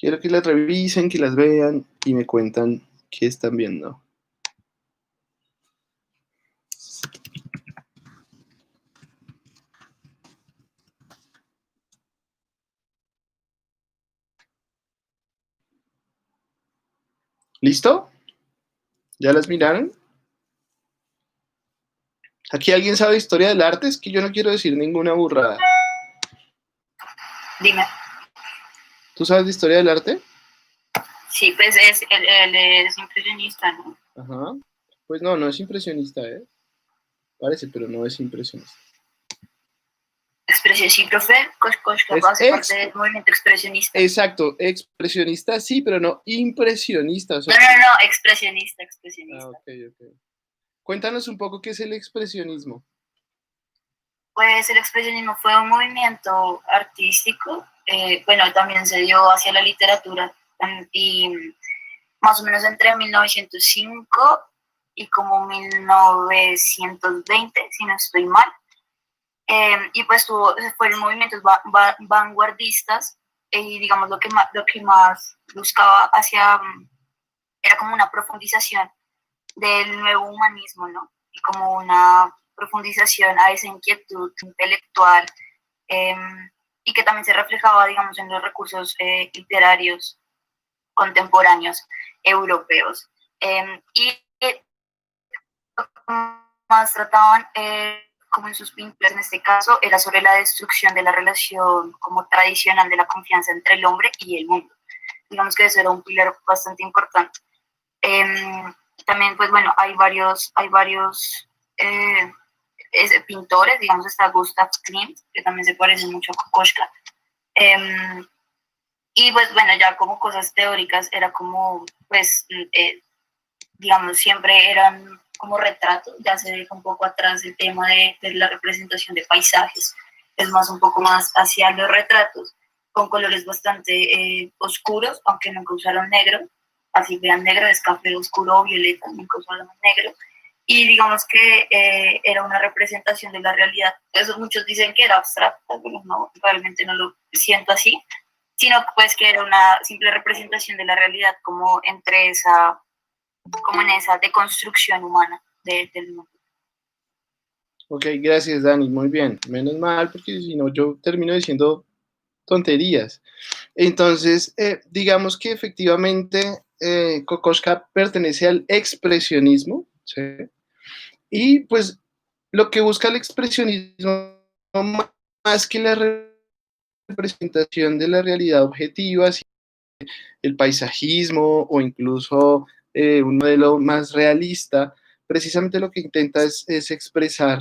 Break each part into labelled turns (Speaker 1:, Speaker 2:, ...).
Speaker 1: Quiero que las revisen, que las vean y me cuentan qué están viendo. ¿Listo? ¿Ya las miraron? ¿Aquí alguien sabe historia del arte? Es que yo no quiero decir ninguna burrada.
Speaker 2: Dime.
Speaker 1: ¿Tú sabes de historia del arte?
Speaker 2: Sí, pues él es impresionista, ¿no?
Speaker 1: Ajá. Pues no, no es impresionista, ¿eh? Parece, pero no es impresionista.
Speaker 2: Expresión, sí, profe. Koshka
Speaker 1: Es
Speaker 2: hace parte del movimiento expresionista.
Speaker 1: Exacto, expresionista sí, pero no impresionista. O sea,
Speaker 2: no, expresionista.
Speaker 1: Ah, ok. Cuéntanos un poco qué es el expresionismo.
Speaker 2: Pues el expresionismo fue un movimiento artístico, bueno, también se dio hacia la literatura y más o menos entre 1905 y como 1920, si no estoy mal. Y pues fueron movimientos vanguardistas y digamos lo que más buscaba era como una profundización del nuevo humanismo, ¿no? Y como una profundización a esa inquietud intelectual y que también se reflejaba, digamos, en los recursos literarios contemporáneos europeos. Y más trataban, como en sus pinturas en este caso, era sobre la destrucción de la relación como tradicional de la confianza entre el hombre y el mundo. Digamos que eso era un pilar bastante importante. También, pues bueno, hay varios pintores, digamos, está Gustav Klimt, que también se parece mucho a Kokoschka. Y pues bueno, ya como cosas teóricas, era como, pues, digamos, siempre eran como retratos, ya se deja un poco atrás el tema de la representación de paisajes, es más un poco más hacia los retratos, con colores bastante oscuros, aunque nunca usaron negro, así vean negro, es café oscuro o violeta, nunca usaron negro, y digamos que era una representación de la realidad. Eso muchos dicen que era abstracta, pero no, realmente no lo siento así, sino pues que era una simple representación de la realidad como entre esa, como en esa deconstrucción humana del mundo.
Speaker 1: Ok, gracias Dani, muy bien. Menos mal, porque si no yo termino diciendo tonterías. Entonces, digamos que efectivamente Kokoschka pertenece al expresionismo, ¿sí? Y pues lo que busca el expresionismo más que la representación de la realidad objetiva, el paisajismo o incluso un modelo más realista, precisamente lo que intenta es expresar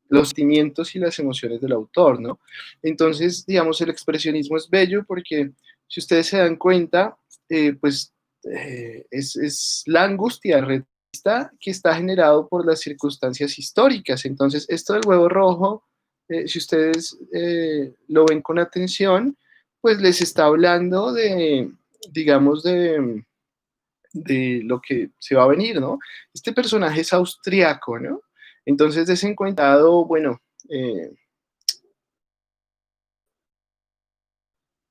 Speaker 1: los sentimientos y las emociones del autor, ¿no? Entonces, digamos, el expresionismo es bello porque si ustedes se dan cuenta, pues es la angustia realista que está generado por las circunstancias históricas. Entonces, esto del huevo rojo, si ustedes lo ven con atención, pues les está hablando de, digamos, de lo que se va a venir, ¿no? Este personaje es austriaco, ¿no? Entonces, desencuentrado, bueno, eh,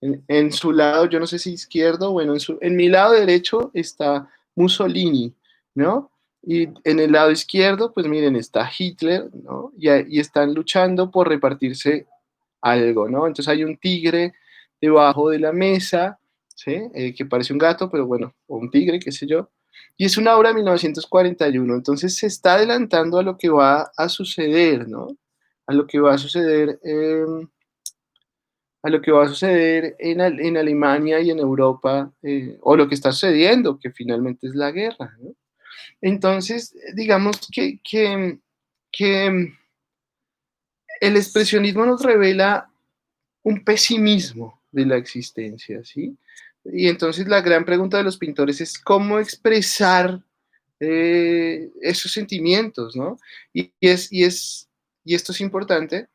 Speaker 1: en su lado, yo no sé si izquierdo, bueno, en mi lado derecho está Mussolini, ¿no? Y en el lado izquierdo, pues miren, está Hitler, ¿no? Y están luchando por repartirse algo, ¿no? Entonces hay un tigre debajo de la mesa, ¿sí? Que parece un gato, pero bueno, o un tigre, qué sé yo. Y es una obra de 1941, entonces se está adelantando a lo que va a suceder, ¿no? A lo que va a suceder, a lo que va a suceder en Alemania y en Europa, o lo que está sucediendo, que finalmente es la guerra, ¿no? Entonces, digamos que el expresionismo nos revela un pesimismo de la existencia, ¿sí? Y entonces la gran pregunta de los pintores es cómo expresar esos sentimientos, ¿no? Y esto es importante,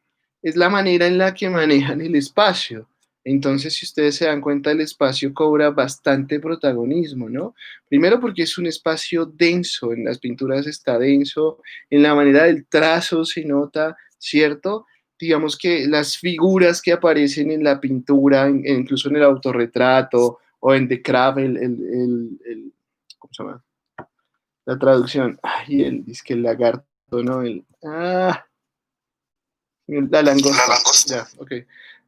Speaker 1: es la manera en la que manejan el espacio. Entonces, si ustedes se dan cuenta, el espacio cobra bastante protagonismo, ¿no? Primero porque es un espacio denso, en las pinturas está denso, en la manera del trazo se nota, ¿cierto? Digamos que las figuras que aparecen en la pintura, incluso en el autorretrato o en The Crab, ¿cómo se llama? La traducción, ay, es que el lagarto, ¿no? La langosta. La langosta. Ya, ok.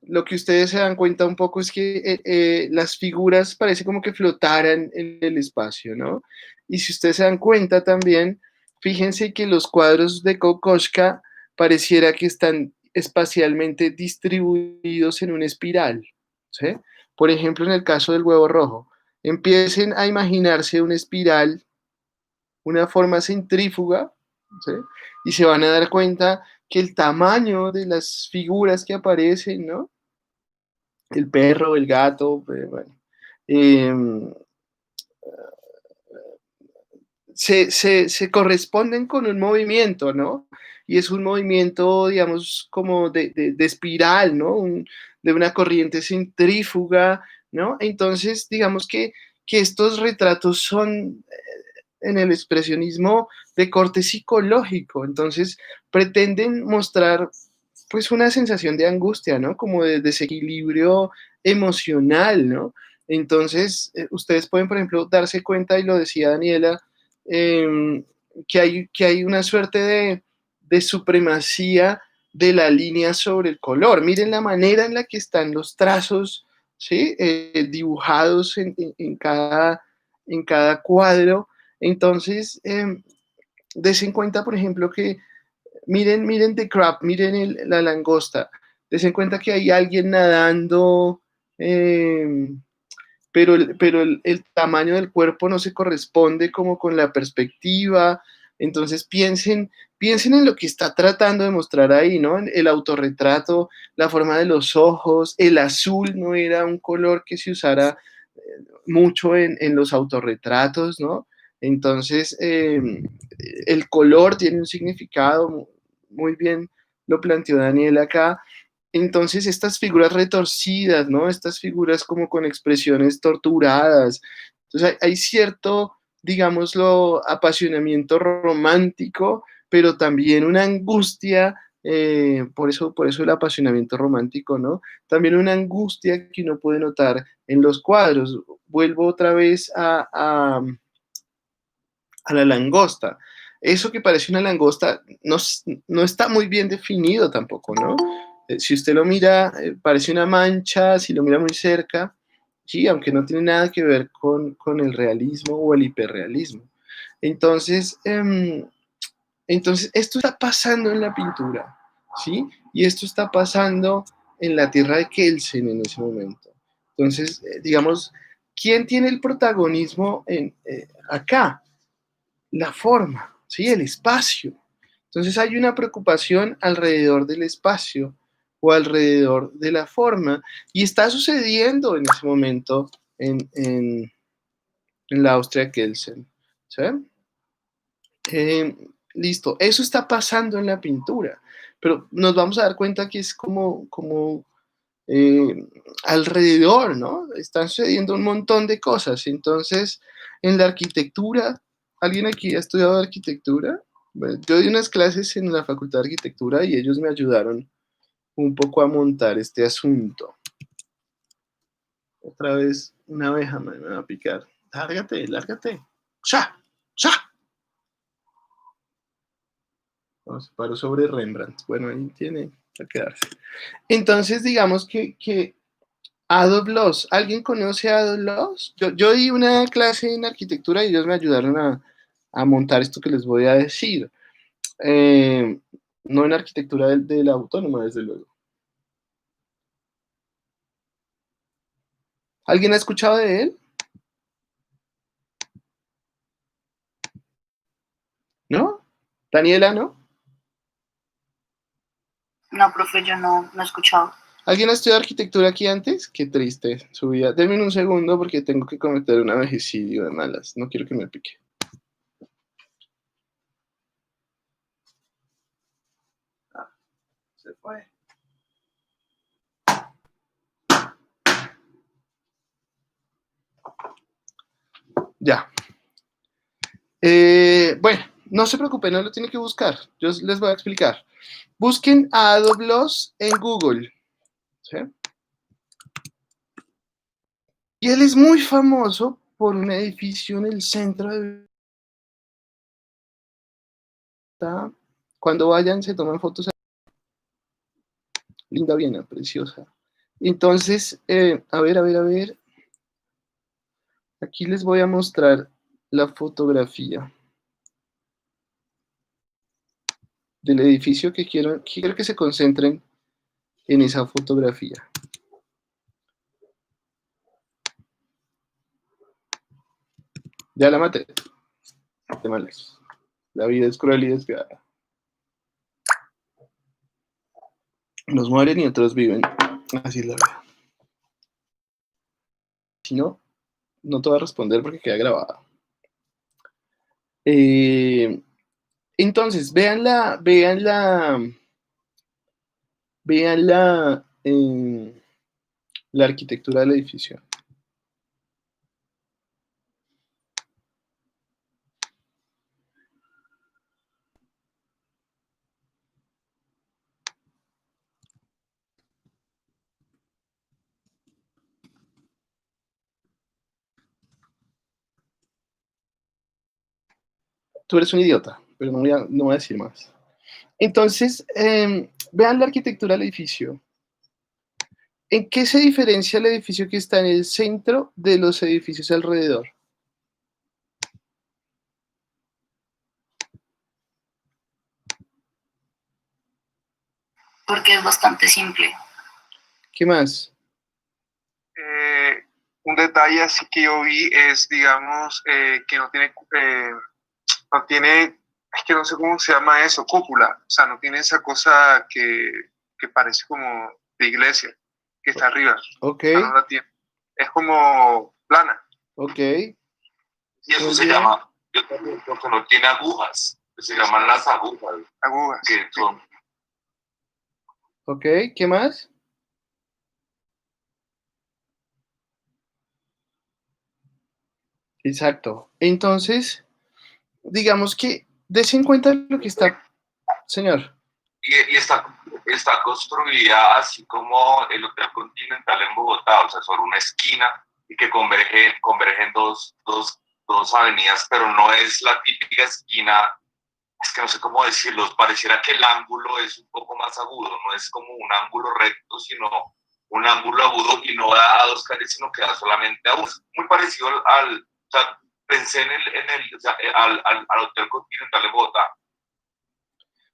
Speaker 1: Lo que ustedes se dan cuenta un poco es que las figuras parece como que flotaran en el espacio, ¿no? Y si ustedes se dan cuenta también, fíjense que los cuadros de Kokoschka pareciera que están espacialmente distribuidos en una espiral, ¿sí? Por ejemplo, en el caso del huevo rojo, empiecen a imaginarse una espiral, una forma centrífuga, ¿sí? Y se van a dar cuenta que el tamaño de las figuras que aparecen, ¿no? El perro, el gato, bueno, eh, se corresponden con un movimiento, ¿no? Y es un movimiento, digamos, como de espiral, ¿no? De una corriente centrífuga, ¿no? Entonces, digamos que estos retratos son en el expresionismo de corte psicológico, entonces pretenden mostrar pues una sensación de angustia, ¿no? Como de desequilibrio emocional, ¿no? Entonces, ustedes pueden, por ejemplo, darse cuenta, y lo decía Daniela, eh, que hay una suerte de supremacía de la línea sobre el color. Miren la manera en la que están los trazos, ¿sí? Dibujados en cada cuadro. Entonces, desen cuenta, por ejemplo, que miren The Crab, miren la langosta, desen cuenta que hay alguien nadando, eh, pero el tamaño del cuerpo no se corresponde como con la perspectiva. Entonces piensen en lo que está tratando de mostrar ahí, ¿no? El autorretrato, la forma de los ojos, el azul no era un color que se usara mucho en los autorretratos, ¿no? Entonces, el color tiene un significado, muy bien lo planteó Daniel acá. Entonces, estas figuras retorcidas, ¿no? Estas figuras como con expresiones torturadas. Entonces, hay cierto, digámoslo, apasionamiento romántico, pero también una angustia, por eso el apasionamiento romántico, ¿no? También una angustia que uno puede notar en los cuadros. Vuelvo otra vez a la langosta. Eso que parece una langosta no está muy bien definido tampoco, ¿no? Si usted lo mira, parece una mancha, si lo mira muy cerca, sí, aunque no tiene nada que ver con el realismo o el hiperrealismo. Entonces, entonces, esto está pasando en la pintura, ¿sí? Y esto está pasando en la tierra de Kelsen en ese momento. Entonces, digamos, ¿quién tiene el protagonismo acá? La forma, ¿sí? El espacio. Entonces hay una preocupación alrededor del espacio o alrededor de la forma y está sucediendo en ese momento en la Austria Kelsen. ¿Sí? Eh, listo, eso está pasando en la pintura, pero nos vamos a dar cuenta que es como eh, alrededor, ¿no? Están sucediendo un montón de cosas. Entonces, en la arquitectura, ¿alguien aquí ha estudiado arquitectura? Bueno, yo di unas clases en la Facultad de Arquitectura y ellos me ayudaron un poco a montar este asunto. Otra vez una abeja me va a picar. Lárgate, lárgate. ¡Sha! ¡Sha! Vamos, paro sobre Rembrandt. Bueno, ahí tiene que quedarse. Entonces, digamos que Adolf Loos. ¿Alguien conoce a Adolf Loos? Yo di una clase en arquitectura y ellos me ayudaron a montar esto que les voy a decir. No en arquitectura de la autónoma, desde luego. ¿Alguien ha escuchado de él? ¿No? Daniela, ¿no?
Speaker 2: No, profe, yo no he escuchado.
Speaker 1: ¿Alguien ha estudiado arquitectura aquí antes? Qué triste su vida. Denme un segundo porque tengo que cometer un vejicidio de malas. No quiero que me pique. Ah, se fue. Ya. Bueno, no se preocupen, no lo tienen que buscar. Yo les voy a explicar. Busquen a Adolf Loos en Google. ¿Sí? Y él es muy famoso por un edificio en el centro de Bogotá. Cuando vayan se toman fotos. Linda Viena, preciosa. Entonces, a ver. Aquí les voy a mostrar la fotografía del edificio que quiero que se concentren en esa fotografía. Ya la maté. De malas. La vida es cruel y despiadada. Unos mueren y otros viven. Así es la vida. Si no, no te voy a responder porque queda grabada. Entonces, vean la arquitectura del edificio. Tú eres un idiota, pero no voy a decir más. Entonces, vean la arquitectura del edificio. ¿En qué se diferencia el edificio que está en el centro de los edificios alrededor?
Speaker 2: Porque es bastante simple.
Speaker 1: ¿Qué más?
Speaker 3: Un detalle así que yo vi es, digamos, que no tiene, es que no sé cómo se llama eso, cúpula, o sea, no tiene esa cosa que parece como de iglesia, que está arriba.
Speaker 1: Ok.
Speaker 3: O sea, no la tiene. Es como plana.
Speaker 1: Ok.
Speaker 4: Y eso se llama, yo también creo que no tiene agujas, se llaman las agujas.
Speaker 3: Agujas.
Speaker 4: Que son.
Speaker 1: Ok, ¿qué más? Exacto. Entonces, digamos que des en cuenta lo que está, señor.
Speaker 4: Y está construida así como el Hotel Continental en Bogotá, o sea, sobre una esquina y que convergen dos avenidas, pero no es la típica esquina, es que no sé cómo decirlo, pareciera que el ángulo es un poco más agudo, no es como un ángulo recto, sino un ángulo agudo y no da a dos calles, sino que da solamente a uno. Es muy parecido o sea, pensé o sea, al Hotel Continental en Bogotá.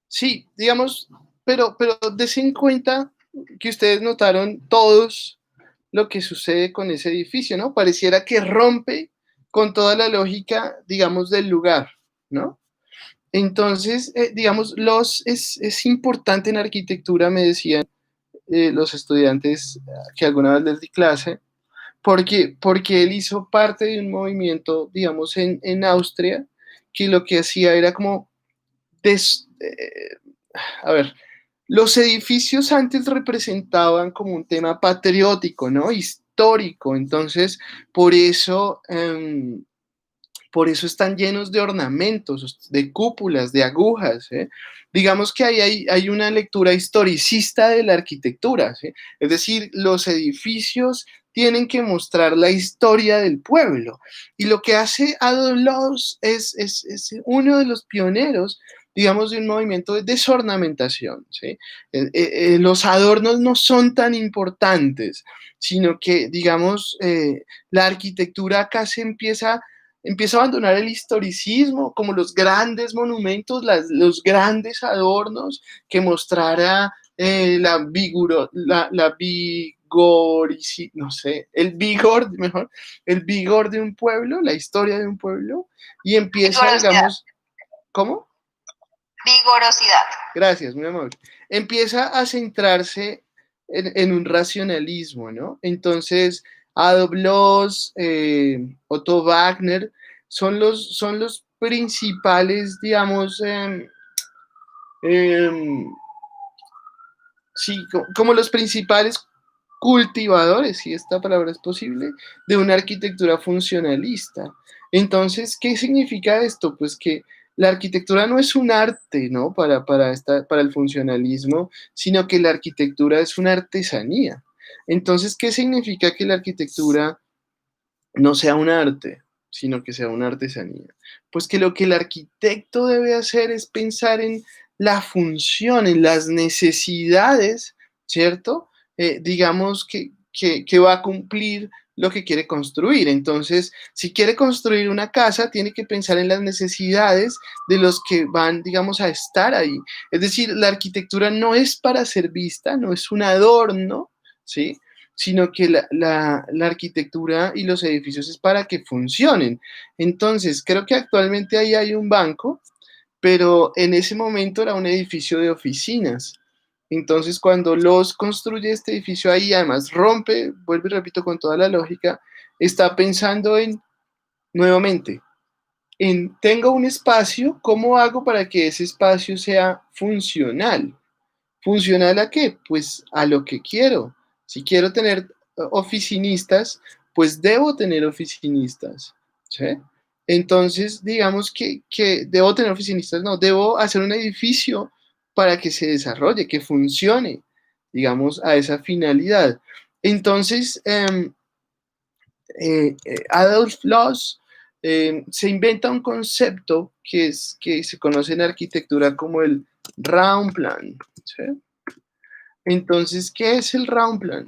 Speaker 1: Sí, digamos, pero des en cuenta que ustedes notaron todos lo que sucede con ese edificio, ¿no? Pareciera que rompe con toda la lógica, digamos, del lugar, ¿no? Entonces, digamos, es importante en arquitectura, me decían los estudiantes que alguna vez les di clase, porque él hizo parte de un movimiento, digamos, en Austria, que lo que hacía era como, a ver, los edificios antes representaban como un tema patriótico, ¿no? Histórico, entonces, por eso están llenos de ornamentos, de cúpulas, de agujas. ¿Eh? Digamos que hay una lectura historicista de la arquitectura. ¿Sí? Es decir, los edificios tienen que mostrar la historia del pueblo. Y lo que hace Adolf Loos es uno de los pioneros, digamos, de un movimiento de desornamentación. ¿Sí? Los adornos no son tan importantes, sino que, digamos, la arquitectura acá se empieza a abandonar el historicismo, como los grandes monumentos, los grandes adornos que mostrara no sé, el vigor de un pueblo, la historia de un pueblo, y empieza, digamos, ¿cómo?
Speaker 2: Vigorosidad.
Speaker 1: Gracias, muy amable. Empieza a centrarse en un racionalismo, ¿no? Entonces, Adolf Loos, Otto Wagner, son los principales, digamos, sí, como los principales cultivadores, si esta palabra es posible, de una arquitectura funcionalista. Entonces, ¿qué significa esto? Pues que la arquitectura no es un arte, ¿no? Para el funcionalismo, sino que la arquitectura es una artesanía. Entonces, ¿qué significa que la arquitectura no sea un arte, sino que sea una artesanía. Pues que lo que el arquitecto debe hacer es pensar en la función, en las necesidades, ¿cierto? Digamos que va a cumplir lo que quiere construir. Entonces, si quiere construir una casa, tiene que pensar en las necesidades de los que van, digamos, a estar ahí. Es decir, la arquitectura no es para ser vista, no es un adorno, ¿sí? Sino que la arquitectura y los edificios es para que funcionen. Entonces, creo que actualmente ahí hay un banco, pero en ese momento era un edificio de oficinas. Entonces, cuando los construye este edificio ahí, además rompe, vuelvo y repito con toda la lógica, está pensando en, nuevamente, en tengo un espacio, ¿cómo hago para que ese espacio sea funcional? ¿Funcional a qué? Pues a lo que quiero. Si quiero tener oficinistas, pues debo tener oficinistas, ¿sí? Entonces, digamos que debo tener oficinistas, no, debo hacer un edificio para que se desarrolle, que funcione, digamos, a esa finalidad. Entonces, Adolf Loos se inventa un concepto que se conoce en arquitectura como el Raumplan, ¿sí? Entonces, ¿qué es el Raumplan?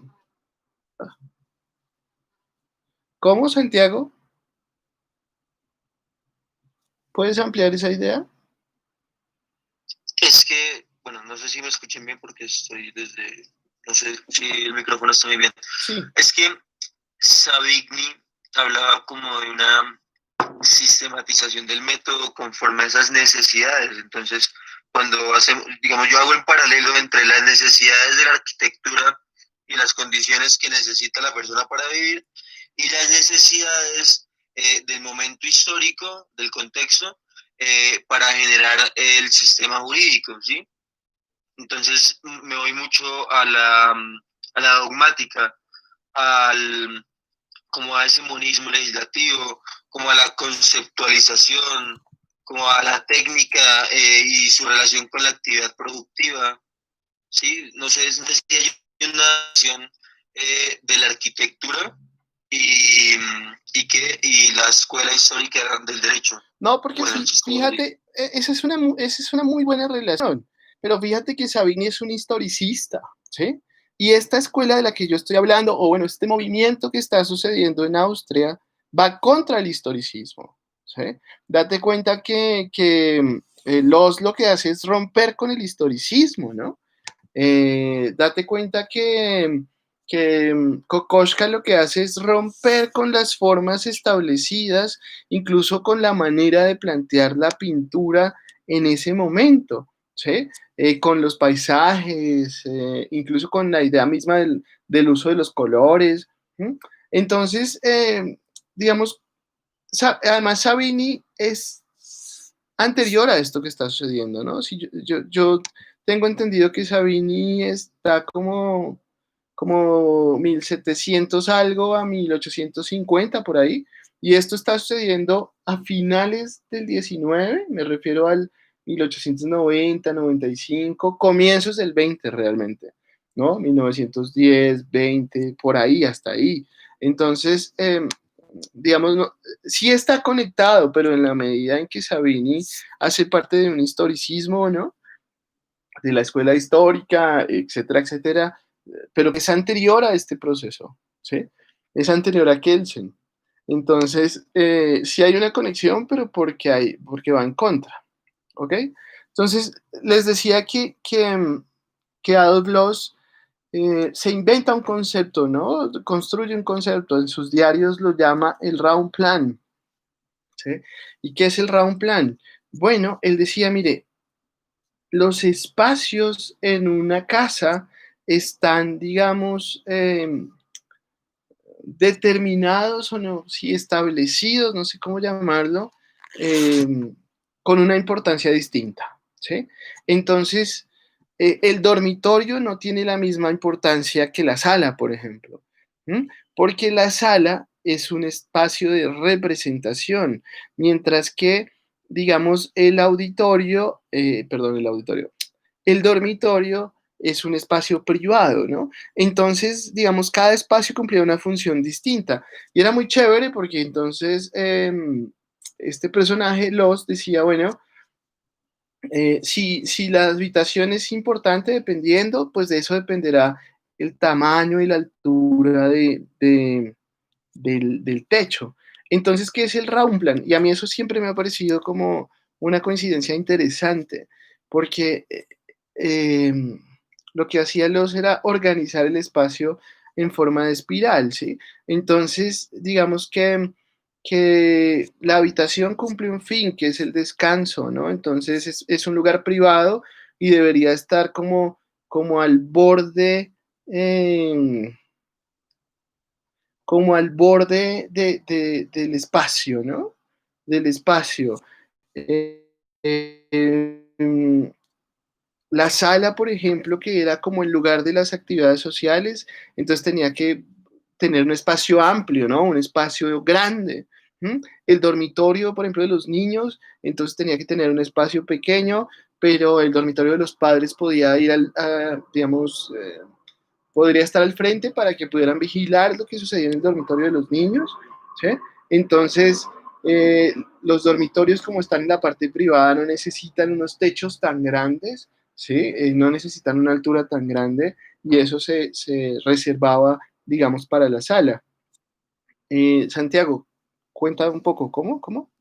Speaker 1: ¿Cómo, Santiago? ¿Puedes ampliar esa idea?
Speaker 5: Es que, bueno, no sé si me escuchen bien porque estoy desde, no sé si el micrófono está muy bien.
Speaker 1: Sí.
Speaker 5: Es que Savigny hablaba como de una sistematización del método conforme a esas necesidades. Entonces, cuando hacemos, digamos, yo hago el paralelo entre las necesidades de la arquitectura y las condiciones que necesita la persona para vivir y las necesidades del momento histórico, del contexto, para generar el sistema jurídico, ¿sí? Entonces me voy mucho a la dogmática, al, como a ese monismo legislativo, como a la conceptualización, como a la técnica y su relación con la actividad productiva, ¿sí? No sé si hay una relación de la arquitectura y la escuela histórica del derecho.
Speaker 1: No, porque
Speaker 5: Bueno,
Speaker 1: fíjate, esa es una muy buena relación, pero fíjate que Savigny es un historicista, ¿sí? Y esta escuela de la que yo estoy hablando, o bueno, este movimiento que está sucediendo en Austria, va contra el historicismo, ¿sí? Date cuenta que Loos lo que hace es romper con el historicismo, ¿no? Date cuenta que Kokoschka lo que hace es romper con las formas establecidas, incluso con la manera de plantear la pintura en ese momento, ¿sí? Con los paisajes, incluso con la idea misma del uso de los colores. ¿Sí? Entonces, digamos, además Savini es anterior a esto que está sucediendo, ¿no? Si yo tengo entendido que Savini está como 1700 algo a 1850 por ahí, y esto está sucediendo a finales del 19, me refiero al 1890, 95, comienzos del 20 realmente, ¿no? 1910, 20, por ahí, hasta ahí. Entonces, digamos, no, sí está conectado, pero en la medida en que Savini hace parte de un historicismo, ¿no? De la escuela histórica, etcétera, etcétera, pero que es anterior a este proceso, ¿sí? Es anterior a Kelsen. Entonces, sí hay una conexión, pero porque va en contra, ¿ok? Entonces, les decía que Adolf Loos se inventa un concepto, ¿no? Construye un concepto, en sus diarios lo llama el Raumplan, ¿sí? ¿Y qué es el Raumplan? Bueno, él decía, mire, los espacios en una casa están, digamos, determinados o no, sí, establecidos, no sé cómo llamarlo, eh, con una importancia distinta, ¿sí? Entonces, el dormitorio no tiene la misma importancia que la sala, por ejemplo, ¿m? Porque la sala es un espacio de representación, mientras que, digamos, el dormitorio es un espacio privado, ¿no? Entonces, digamos, cada espacio cumplía una función distinta. Y era muy chévere porque entonces este personaje, Los, decía, bueno, si la habitación es importante, dependiendo, pues de eso dependerá el tamaño y la altura del techo. Entonces, ¿qué es el Raumplan? Y a mí eso siempre me ha parecido como una coincidencia interesante, porque eh, lo que hacía Los era organizar el espacio en forma de espiral, ¿sí? Entonces, digamos que la habitación cumple un fin, que es el descanso, ¿no? Entonces es un lugar privado y debería estar como al borde, eh, como al borde del espacio, ¿no? Del espacio. Eh, eh, la sala, por ejemplo, que era como el lugar de las actividades sociales, entonces tenía que tener un espacio amplio, ¿no? Un espacio grande. ¿Mm? El dormitorio, por ejemplo, de los niños, entonces tenía que tener un espacio pequeño, pero el dormitorio de los padres podía ir digamos, podría estar al frente para que pudieran vigilar lo que sucedía en el dormitorio de los niños, ¿sí? Entonces, los dormitorios, como están en la parte privada, no necesitan unos techos tan grandes, ¿sí? No necesitan una altura tan grande y eso se reservaba, digamos, para la sala. Santiago, cuenta un poco, ¿cómo? ¿Cómo?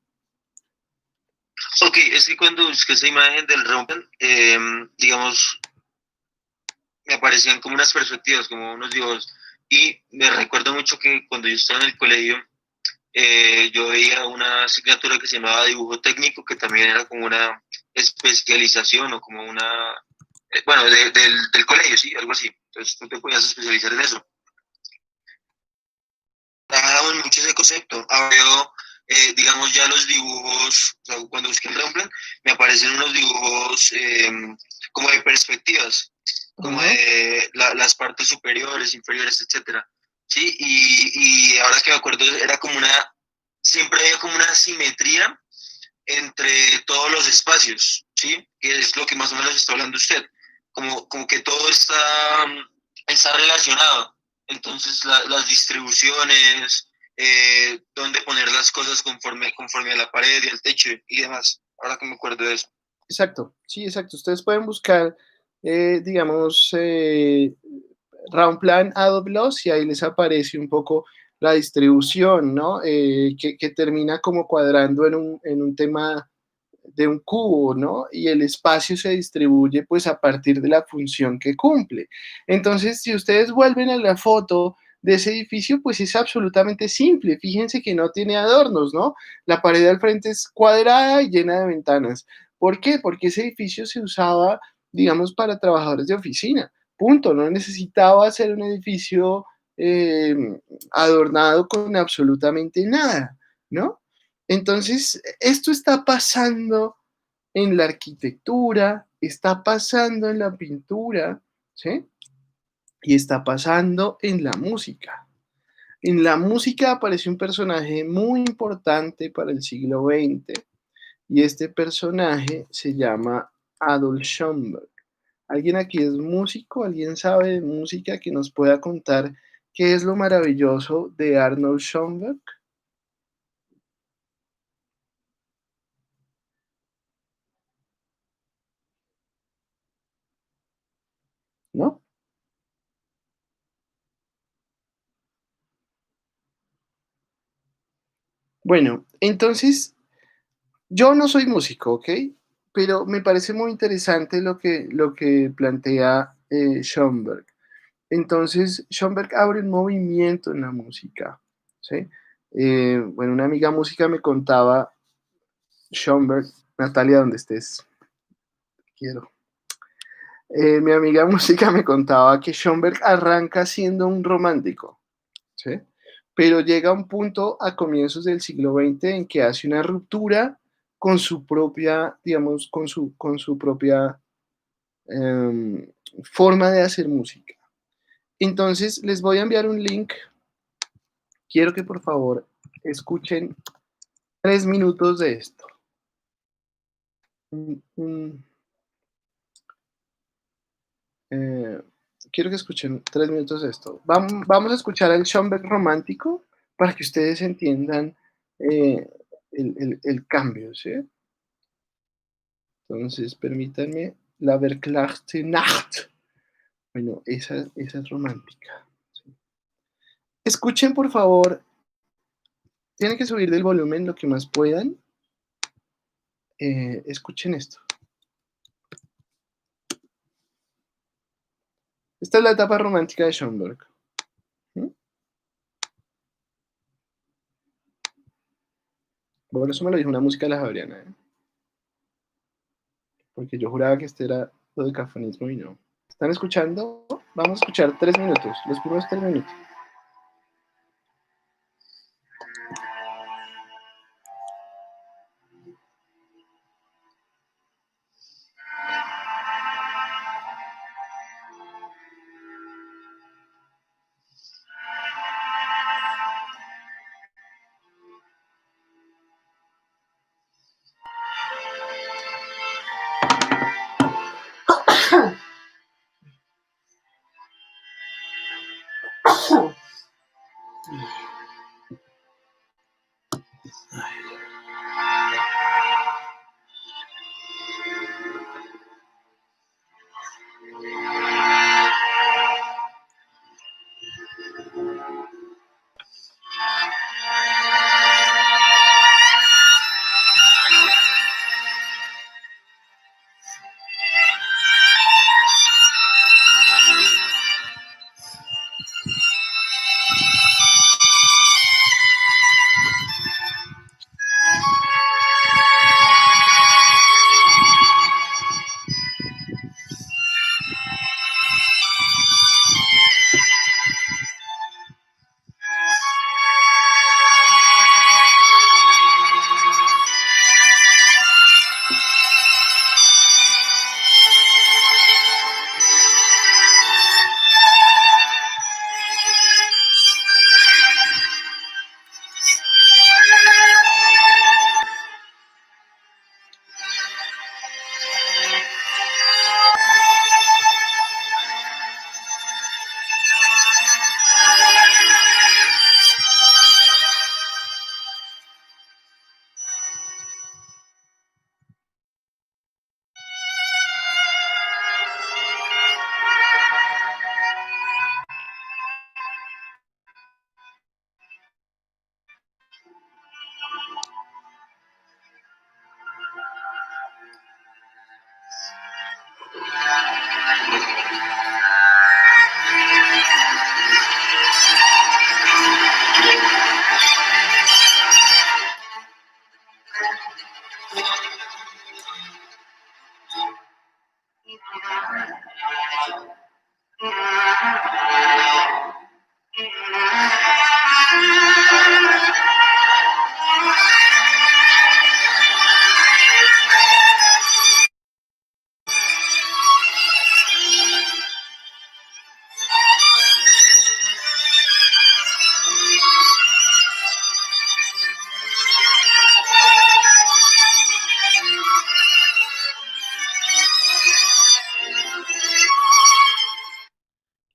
Speaker 5: Ok, es que cuando busqué esa imagen del Rembrandt, digamos, me aparecían como unas perspectivas, como unos dibujos. Y me recuerdo mucho que cuando yo estaba en el colegio, yo veía una asignatura que se llamaba dibujo técnico, que también era como una especialización o como una, bueno, del colegio, sí, algo así. Entonces tú te podías especializar en eso. Trabajamos mucho ese concepto. Ahora veo, digamos, ya los dibujos, o sea, cuando busqué el Rembrandt, me aparecen unos dibujos como de perspectivas, como
Speaker 1: Ajá.
Speaker 5: de las partes superiores, inferiores, etcétera. Sí, y ahora que me acuerdo, era como una, siempre había como una simetría entre todos los espacios, ¿sí? Que es lo que más o menos está hablando usted. Como que todo está relacionado. Entonces, las distribuciones, dónde poner las cosas conforme a la pared y al techo y demás. Ahora que me acuerdo de eso.
Speaker 1: Exacto, sí, exacto. Ustedes pueden buscar, digamos, Round Plan Adobe Loss y ahí les aparece un poco la distribución, ¿no? Que termina como cuadrando en un tema de un cubo, ¿no? Y el espacio se distribuye pues a partir de la función que cumple. Entonces, si ustedes vuelven a la foto de ese edificio, pues es absolutamente simple. Fíjense que no tiene adornos, ¿no? La pared al frente es cuadrada y llena de ventanas. ¿Por qué? Porque ese edificio se usaba, digamos, para trabajadores de oficina. Punto. No necesitaba ser un edificio eh, adornado con absolutamente nada, ¿no? Entonces, esto está pasando en la arquitectura, está pasando en la pintura, ¿sí? Y está pasando en la música. En la música aparece un personaje muy importante para el siglo XX y este personaje se llama Adolf Schoenberg. ¿Alguien aquí es músico? ¿Alguien sabe de música que nos pueda contar qué es lo maravilloso de Arnold Schoenberg? ¿No? Bueno, entonces yo no soy músico, ¿ok? Pero me parece muy interesante lo que plantea Schoenberg. Entonces, Schoenberg abre un movimiento en la música, ¿sí? Bueno, una amiga música me contaba, Schoenberg, Natalia, donde estés, quiero. Mi amiga música me contaba que Schoenberg arranca siendo un romántico, ¿sí? Pero llega a un punto a comienzos del siglo XX en que hace una ruptura con su propia, digamos, con su propia eh, forma de hacer música. Entonces, les voy a enviar un link. Quiero que por favor escuchen 3 minutos de esto. Un, un, Eh, quiero que escuchen 3 minutos de esto. Vamos a escuchar el Schönberg romántico para que ustedes entiendan el cambio, ¿sí? Entonces, permítanme, la Verklagte Nacht. Bueno, esa es romántica. ¿Sí? Escuchen, por favor, tienen que subir del volumen lo que más puedan. Escuchen esto. Esta es la etapa romántica de Schönberg. ¿Mm? Bueno, eso me lo dijo una música de la Javeriana, ¿eh? Porque yo juraba que este era lo de cafonismo y no. ¿Están escuchando? Vamos a escuchar 3 minutos, los primeros 3 minutos.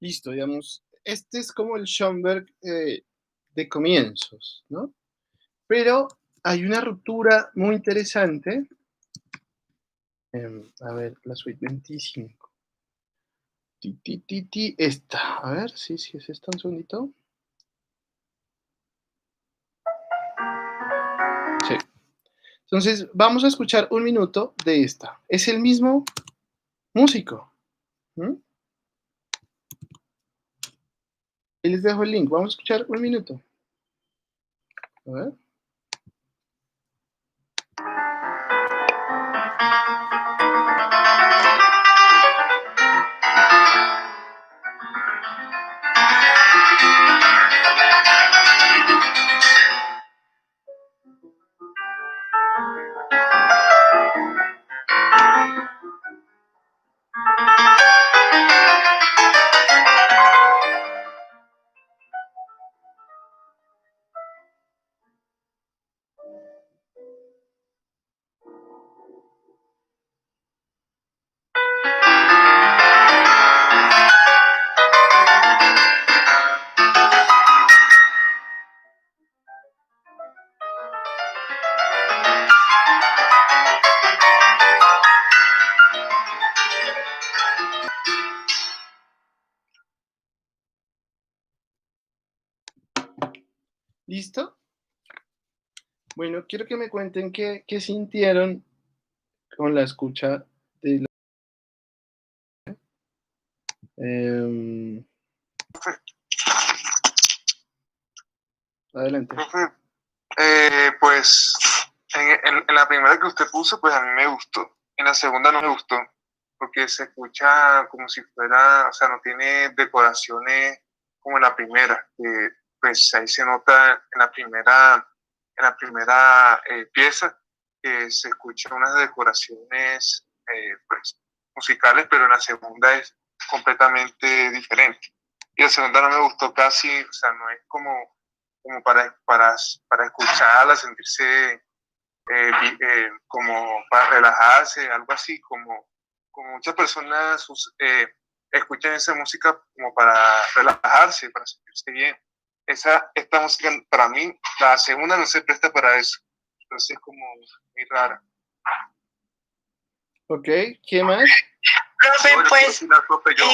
Speaker 1: Listo, digamos, este es como el Schönberg de comienzos, ¿no? Pero hay una ruptura muy interesante. A ver, la suite 25. Esta. A ver, sí, es esta, un segundito. Sí. Entonces, vamos a escuchar 1 minuto de esta. Es el mismo músico. ¿Mm? Ahí les dejo el link. Vamos a escuchar 1 minuto. A ver. ¿Listo? Bueno, quiero que me cuenten qué sintieron con la escucha de adelante.
Speaker 3: Profe, pues en la primera que usted puso, pues a mí me gustó. En la segunda no me gustó, porque se escucha como si fuera, o sea, no tiene decoraciones como en la primera, que pues ahí se nota en la primera pieza, que se escuchan unas decoraciones pues, musicales, pero en la segunda es completamente diferente. Y la segunda no me gustó casi, o sea, no es como para escucharla, sentirse como para relajarse, algo así, como muchas personas escuchan esa música como para relajarse, para sentirse bien. Esta música, para mí, la segunda no se presta para eso. Entonces es como muy rara.
Speaker 1: Ok, ¿qué más?
Speaker 6: Profe,
Speaker 3: Bueno,
Speaker 6: pues,
Speaker 3: profe, yo,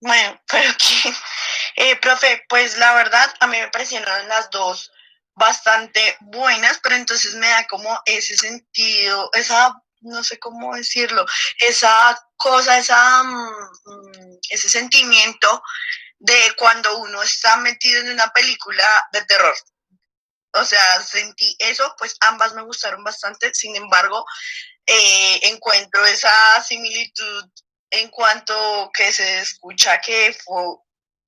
Speaker 6: bueno, pero que, profe, pues la verdad a mí me parecieron las dos bastante buenas, pero entonces me da como ese sentido, esa, no sé cómo decirlo, esa cosa, ese sentimiento de cuando uno está metido en una película de terror. O sea, sentí eso, pues ambas me gustaron bastante, sin embargo, encuentro esa similitud en cuanto que se escucha que fue,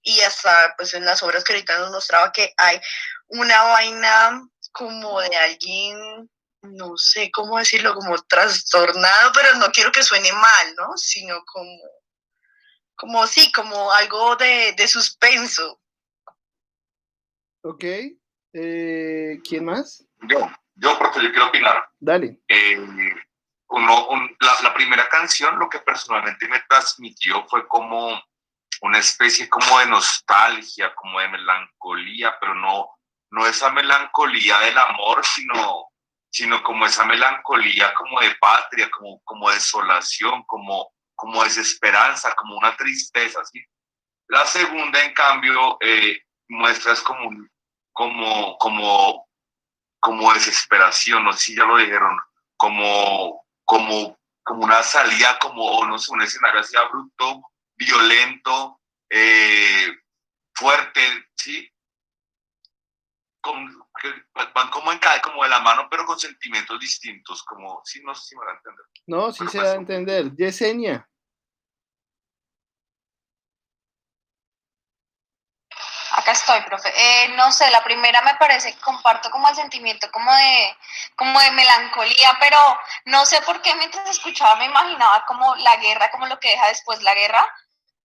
Speaker 6: y hasta pues en las obras que ahorita nos mostraba que hay una vaina como de alguien, no sé cómo decirlo, como trastornado, pero no quiero que suene mal, ¿no? Sino como sí, como algo de suspenso.
Speaker 1: Ok, ¿quién más?
Speaker 4: Profe, yo quiero opinar.
Speaker 1: Dale.
Speaker 4: La primera canción, lo que personalmente me transmitió fue como una especie como de nostalgia, como de melancolía, pero no esa melancolía del amor, sino como esa melancolía como de patria, como desolación, como desesperanza, como una tristeza, ¿sí? La segunda, en cambio, muestras como como desesperación, no sé si ya lo dijeron, como una salida, como, no sé, un escenario así abrupto, violento, fuerte, ¿sí? Que van como en cada, como de la mano, pero con sentimientos distintos, como, sí, no sé si me van a entender.
Speaker 1: No, sí
Speaker 4: Pero
Speaker 1: se
Speaker 4: pues,
Speaker 1: da a entender. Yesenia.
Speaker 2: Acá estoy, profe. No sé, la primera me parece que comparto como el sentimiento como de melancolía, pero no sé por qué mientras escuchaba me imaginaba como la guerra, como lo que deja después la guerra,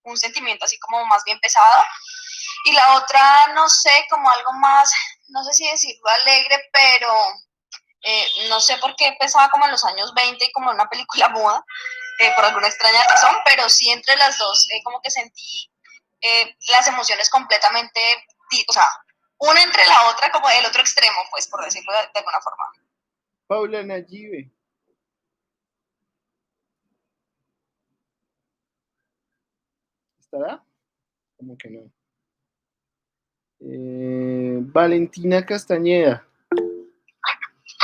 Speaker 2: un sentimiento así como más bien pesado. Y la otra, no sé, como algo más, no sé si decirlo alegre, pero no sé por qué pensaba como en los años 20 y como en una película muda, por alguna extraña razón, pero sí entre las dos como que sentí las emociones completamente, o sea, una entre la otra como el otro extremo, pues por decirlo de alguna forma.
Speaker 1: Paula Nayibe. ¿Estará? Como que no. Valentina Castañeda.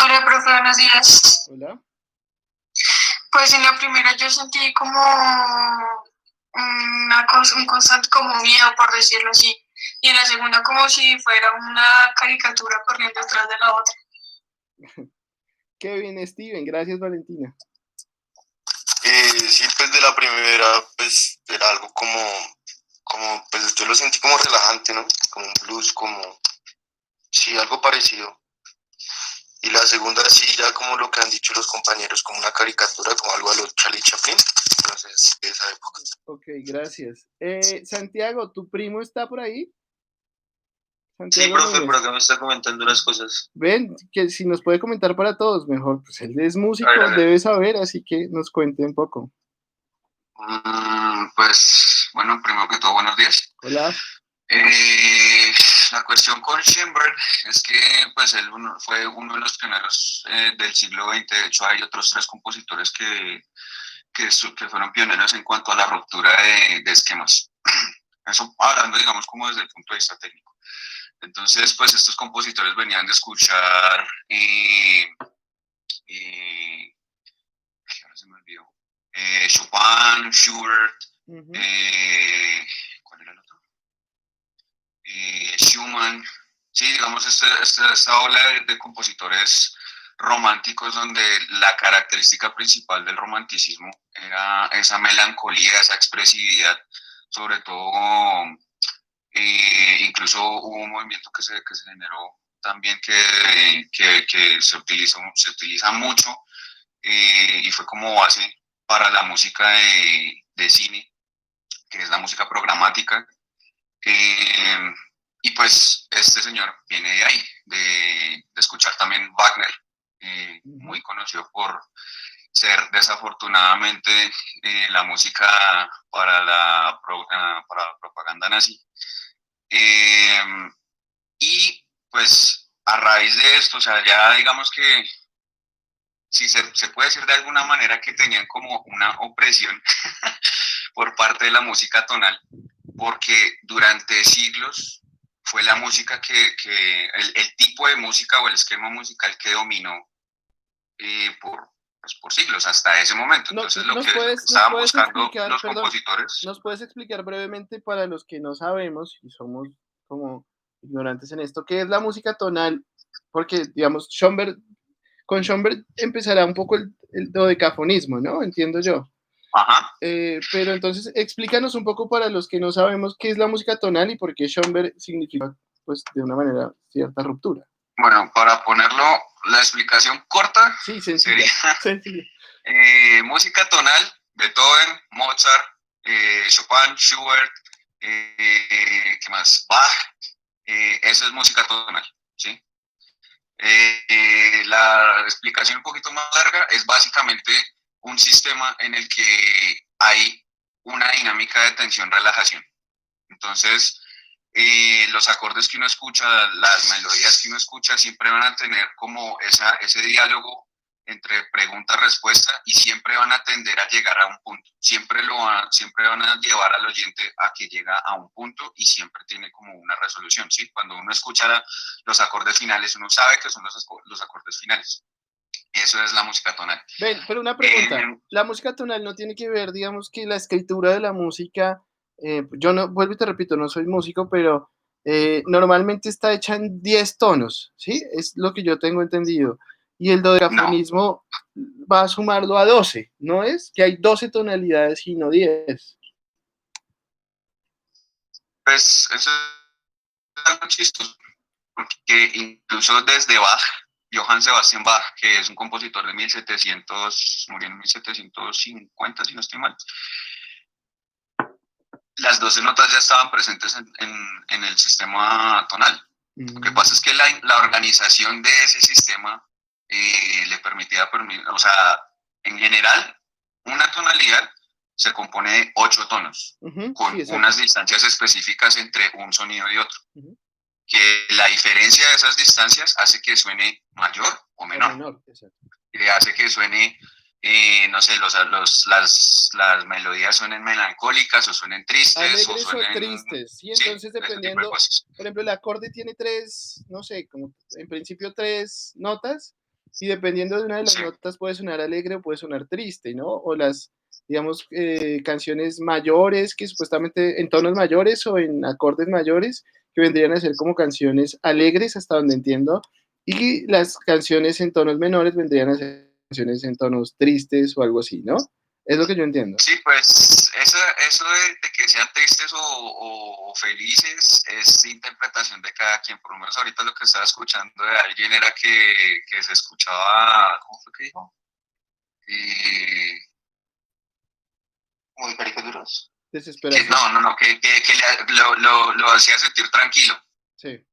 Speaker 6: Hola, profe, buenos días.
Speaker 1: Hola.
Speaker 6: Pues en la primera yo sentí como una cosa, un constante como miedo, por decirlo así. Y en la segunda como si fuera una caricatura corriendo detrás de la otra.
Speaker 1: Kevin Steven, gracias Valentina.
Speaker 5: Sí, pues de la primera, pues era algo pues yo lo sentí como relajante, ¿no? Como un blues, sí, algo parecido. Y la segunda, sí, ya como lo que han dicho los compañeros, como una caricatura, como algo a lo Charlie Chaplin. Entonces, de esa época.
Speaker 1: Ok, gracias. Santiago, ¿tu primo está por ahí?
Speaker 5: Sí,
Speaker 1: Santiago
Speaker 5: profe,
Speaker 1: Núñez.
Speaker 5: por acá me está comentando unas cosas.
Speaker 1: Ven, que si nos puede comentar para todos, mejor. Pues él es músico, debe saber, así que nos cuente un poco.
Speaker 4: Pues, bueno, primero que todo, buenos días.
Speaker 1: Hola.
Speaker 4: La cuestión con Schoenberg es que pues él fue uno de los pioneros del siglo XX. De hecho, hay otros 3 compositores que fueron pioneros en cuanto a la ruptura de esquemas. Eso hablando, digamos, como desde el punto de vista técnico.
Speaker 7: Entonces, pues estos compositores venían de escuchar, ahora se me olvidó, Chopin, Schubert, ¿cuál era el otro? Schumann, sí, digamos, esta ola de compositores románticos donde la característica principal del romanticismo era esa melancolía, esa expresividad, sobre todo, incluso hubo un movimiento que se generó también que se utiliza mucho y fue como base para la música de cine, que es la música programática. Y pues este señor viene de ahí, de escuchar también Wagner, muy conocido por ser desafortunadamente la música para la propaganda nazi. Y pues a raíz de esto, o sea, ya digamos que si se puede decir de alguna manera que tenían como una opresión por parte de la música tonal, porque durante siglos fue la música el tipo de música o el esquema musical que dominó por siglos hasta ese momento. Entonces lo que estaban buscando los compositores...
Speaker 1: ¿Nos puedes explicar brevemente para los que no sabemos y somos como ignorantes en esto, qué es la música tonal? Porque, digamos, con Schoenberg empezará un poco el dodecafonismo, ¿no? Entiendo yo.
Speaker 7: Ajá.
Speaker 1: Pero entonces explícanos un poco para los que no sabemos qué es la música tonal y por qué Schoenberg significa, pues, de una manera, cierta ruptura.
Speaker 7: Bueno, para ponerlo, la explicación corta
Speaker 1: sí, sencilla, sería
Speaker 7: música tonal, Beethoven, Mozart, Chopin, Schubert, ¿qué más? Bach, eso es música tonal, ¿sí? La explicación un poquito más larga es básicamente un sistema en el que hay una dinámica de tensión-relajación. Entonces, los acordes que uno escucha, las melodías que uno escucha, siempre van a tener como ese diálogo entre pregunta-respuesta y siempre van a tender a llegar a un punto. Siempre van a llevar al oyente a que llega a un punto y siempre tiene como una resolución, ¿sí? Cuando uno escucha los acordes finales, uno sabe que son los acordes finales. Eso es la música tonal.
Speaker 1: Ven, pero una pregunta. La música tonal no tiene que ver, digamos, que la escritura de la música, yo no, vuelvo y te repito, no soy músico, pero normalmente está hecha en 10 tonos, ¿sí? Es lo que yo tengo entendido. Y el dodecafonismo va a sumarlo a 12, ¿no es? Que hay 12 tonalidades y no 10.
Speaker 7: Pues eso es algo chistoso, porque incluso desde Bach, Johann Sebastian Bach, que es un compositor de 1700, murió en 1750, si no estoy mal, las 12 notas ya estaban presentes en el sistema tonal. Lo que pasa es que la organización de ese sistema le permitía, o sea, en general, una tonalidad se compone de 8 tonos, con unas distancias específicas entre un sonido y otro. Que la diferencia de esas distancias hace que suene mayor o menor. Que hace que suene, no sé, las melodías suenen melancólicas o suenen tristes.
Speaker 1: Alegres
Speaker 7: o suenen
Speaker 1: tristes, sí, entonces dependiendo, por ejemplo, el acorde tiene 3, no sé, como en principio 3 notas, y dependiendo de una de las notas puede sonar alegre o puede sonar triste, ¿no? O las, digamos, canciones mayores, que supuestamente en tonos mayores o en acordes mayores, que vendrían a ser como canciones alegres, hasta donde entiendo, y las canciones en tonos menores vendrían a ser canciones en tonos tristes o algo así, ¿no? Es lo que yo entiendo.
Speaker 7: Sí, pues eso de que sean tristes o felices es interpretación de cada quien. Por lo menos ahorita lo que estaba escuchando de alguien era que se escuchaba, ¿cómo fue que dijo? Muy caricaduras.
Speaker 1: Desesperación.
Speaker 7: Que lo hacía sentir tranquilo.
Speaker 1: Sí.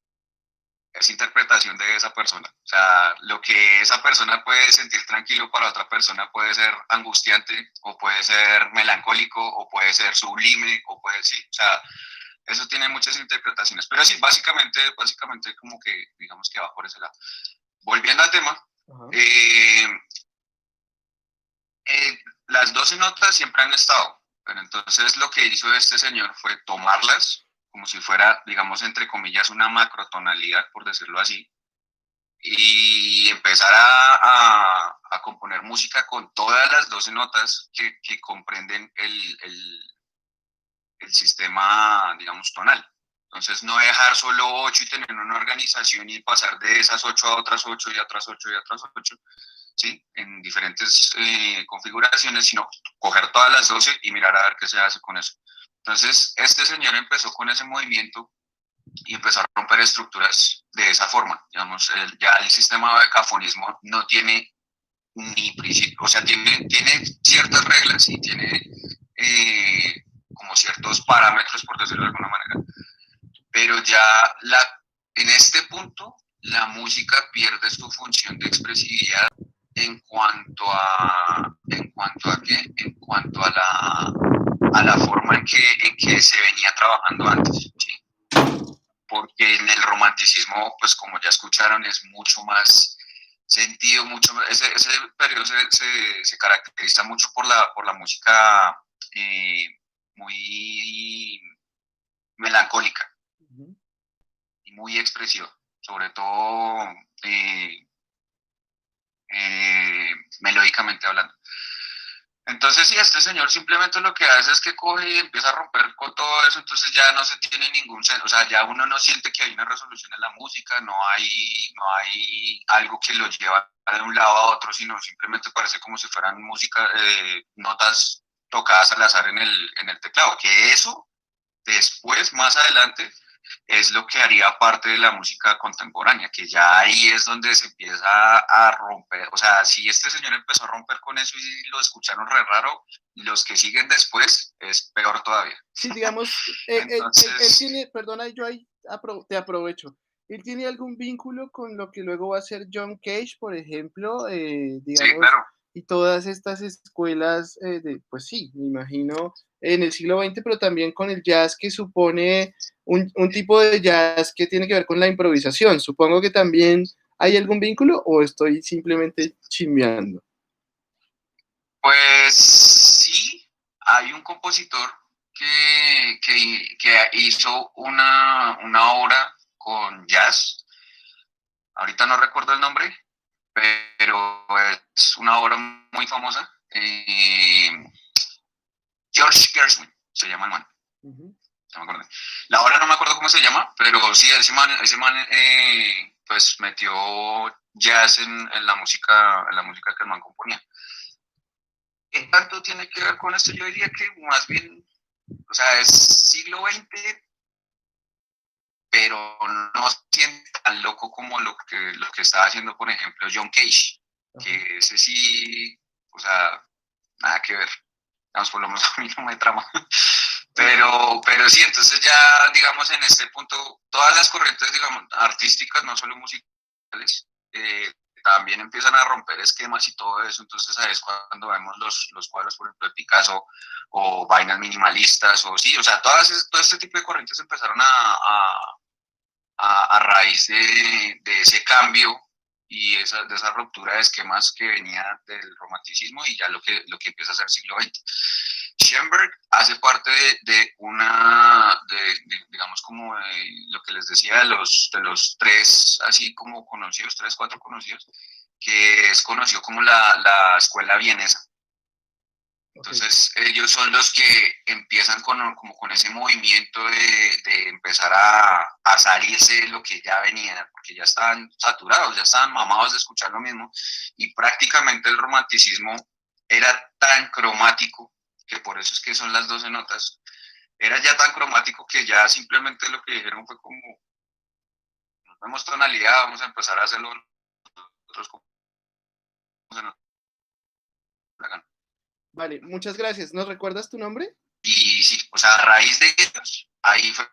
Speaker 7: Es interpretación de esa persona. O sea, lo que esa persona puede sentir tranquilo para otra persona puede ser angustiante, o puede ser melancólico, o puede ser sublime, o puede ser, o sea, eso tiene muchas interpretaciones. Pero sí, básicamente como que, digamos que va por ese lado. Volviendo al tema, las 12 notas siempre han estado, pero entonces lo que hizo este señor fue tomarlas como si fuera, digamos, entre comillas, una macrotonalidad, por decirlo así, y empezar a componer música con todas las 12 notas que comprenden el sistema, digamos, tonal. Entonces, no dejar solo 8 y tener una organización y pasar de esas 8 a otras 8 y a otras 8 y a otras 8, ¿sí? En diferentes configuraciones, sino coger todas las 12 y mirar a ver qué se hace con eso. Entonces, este señor empezó con ese movimiento y empezó a romper estructuras de esa forma. Digamos, ya el sistema de cafonismo no tiene ni principio, o sea, tiene ciertas reglas y tiene como ciertos parámetros, por decirlo de alguna manera, pero ya en este punto la música pierde su función de expresividad en cuanto a qué, en cuanto a la forma en que se venía trabajando antes, ¿sí? Porque en el romanticismo, pues como ya escucharon, es mucho más sentido, ese periodo se caracteriza mucho por la música muy melancólica y muy expresiva, sobre todo melódicamente hablando. Entonces, si este señor simplemente lo que hace es que coge y empieza a romper con todo eso, entonces ya no se tiene ningún sentido, o sea, ya uno no siente que hay una resolución en la música, no hay algo que lo lleva de un lado a otro, sino simplemente parece como si fueran música, notas tocadas al azar en el teclado, que eso después, más adelante, es lo que haría parte de la música contemporánea, que ya ahí es donde se empieza a romper. O sea, si este señor empezó a romper con eso y lo escucharon re raro, los que siguen después es peor todavía.
Speaker 1: Sí, digamos,
Speaker 7: Entonces,
Speaker 1: él tiene, perdona, yo ahí te aprovecho. ¿Él tiene algún vínculo con lo que luego va a ser John Cage, por ejemplo? Digamos,
Speaker 7: sí, claro.
Speaker 1: y todas estas escuelas pues sí, me imagino, en el siglo XX, pero también con el jazz que supone un tipo de jazz que tiene que ver con la improvisación. Supongo que también hay algún vínculo o estoy simplemente chimbeando.
Speaker 7: Pues sí, hay un compositor que hizo una obra con jazz. Ahorita no recuerdo el nombre, pero es una obra muy famosa. George Gershwin se llama el man. No me acuerdo. La obra no me acuerdo cómo se llama, pero sí, ese man pues metió jazz en la música que el man componía. ¿Qué tanto tiene que ver con esto? Yo diría que más bien, o sea, es siglo XX, pero no siente tan loco como lo que estaba haciendo, por ejemplo, John Cage, que ese sí, o sea, nada que ver. Digamos, por lo menos a mí no me trama. Pero sí, entonces ya, digamos, en este punto, todas las corrientes, digamos, artísticas, no solo musicales, también empiezan a romper esquemas y todo eso. Entonces ahí es cuando vemos los cuadros, por ejemplo, de Picasso, o vainas minimalistas, o sí, o sea, todo este tipo de corrientes empezaron a raíz de ese cambio y de esa ruptura de esquemas que venía del romanticismo y ya lo que empieza a ser siglo XX. Schoenberg hace parte digamos, como lo que les decía, de los tres, así como conocidos, 3, 4 conocidos, que es conocido como la escuela vienesa. Entonces, ellos son los que empiezan con ese movimiento de empezar a salirse de lo que ya venía, porque ya estaban saturados, ya estaban mamados de escuchar lo mismo, y prácticamente el romanticismo era tan cromático, que por eso es que son las 12 notas, era ya tan cromático que ya simplemente lo que dijeron fue como, nos vemos tonalidad, vamos a empezar a hacerlo nosotros como
Speaker 1: Vale, muchas gracias. ¿Nos recuerdas tu nombre?
Speaker 7: Y sí, o sea, a raíz de ellos, ahí fue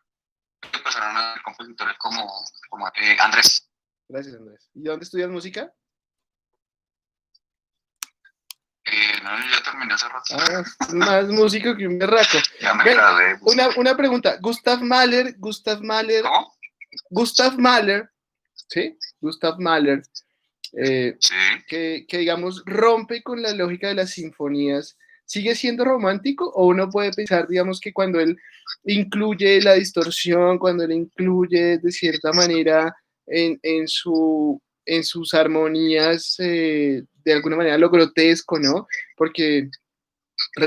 Speaker 7: que empezaron a ser compositores como Andrés.
Speaker 1: Gracias, Andrés. ¿Y dónde estudias música?
Speaker 7: No, yo ya terminé hace rato.
Speaker 1: Más músico que un berraco.
Speaker 7: Ya me gradué.
Speaker 1: Una pregunta. Gustav Mahler.
Speaker 7: ¿Cómo?
Speaker 1: Gustav Mahler, ¿sí? Gustav Mahler,
Speaker 7: sí.
Speaker 1: que digamos rompe con la lógica de las sinfonías ¿sigue siendo romántico? O uno puede pensar, digamos, que cuando él incluye la distorsión, cuando él incluye de cierta manera en sus armonías, de alguna manera lo grotesco, ¿no? Porque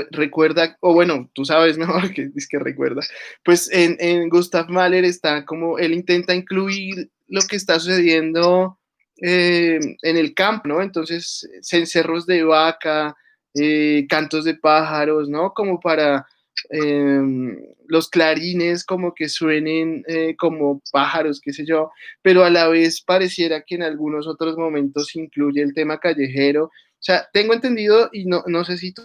Speaker 1: recuerda, o bueno, tú sabes mejor que es que recuerda, pues en Gustav Mahler está como él intenta incluir lo que está sucediendo en el campo, ¿no? Entonces, cencerros de vaca, cantos de pájaros, ¿no? Como para eh, los clarines como que suenen como pájaros, qué sé yo, pero a la vez pareciera que en algunos otros momentos incluye el tema callejero. O sea, tengo entendido, y no sé si tú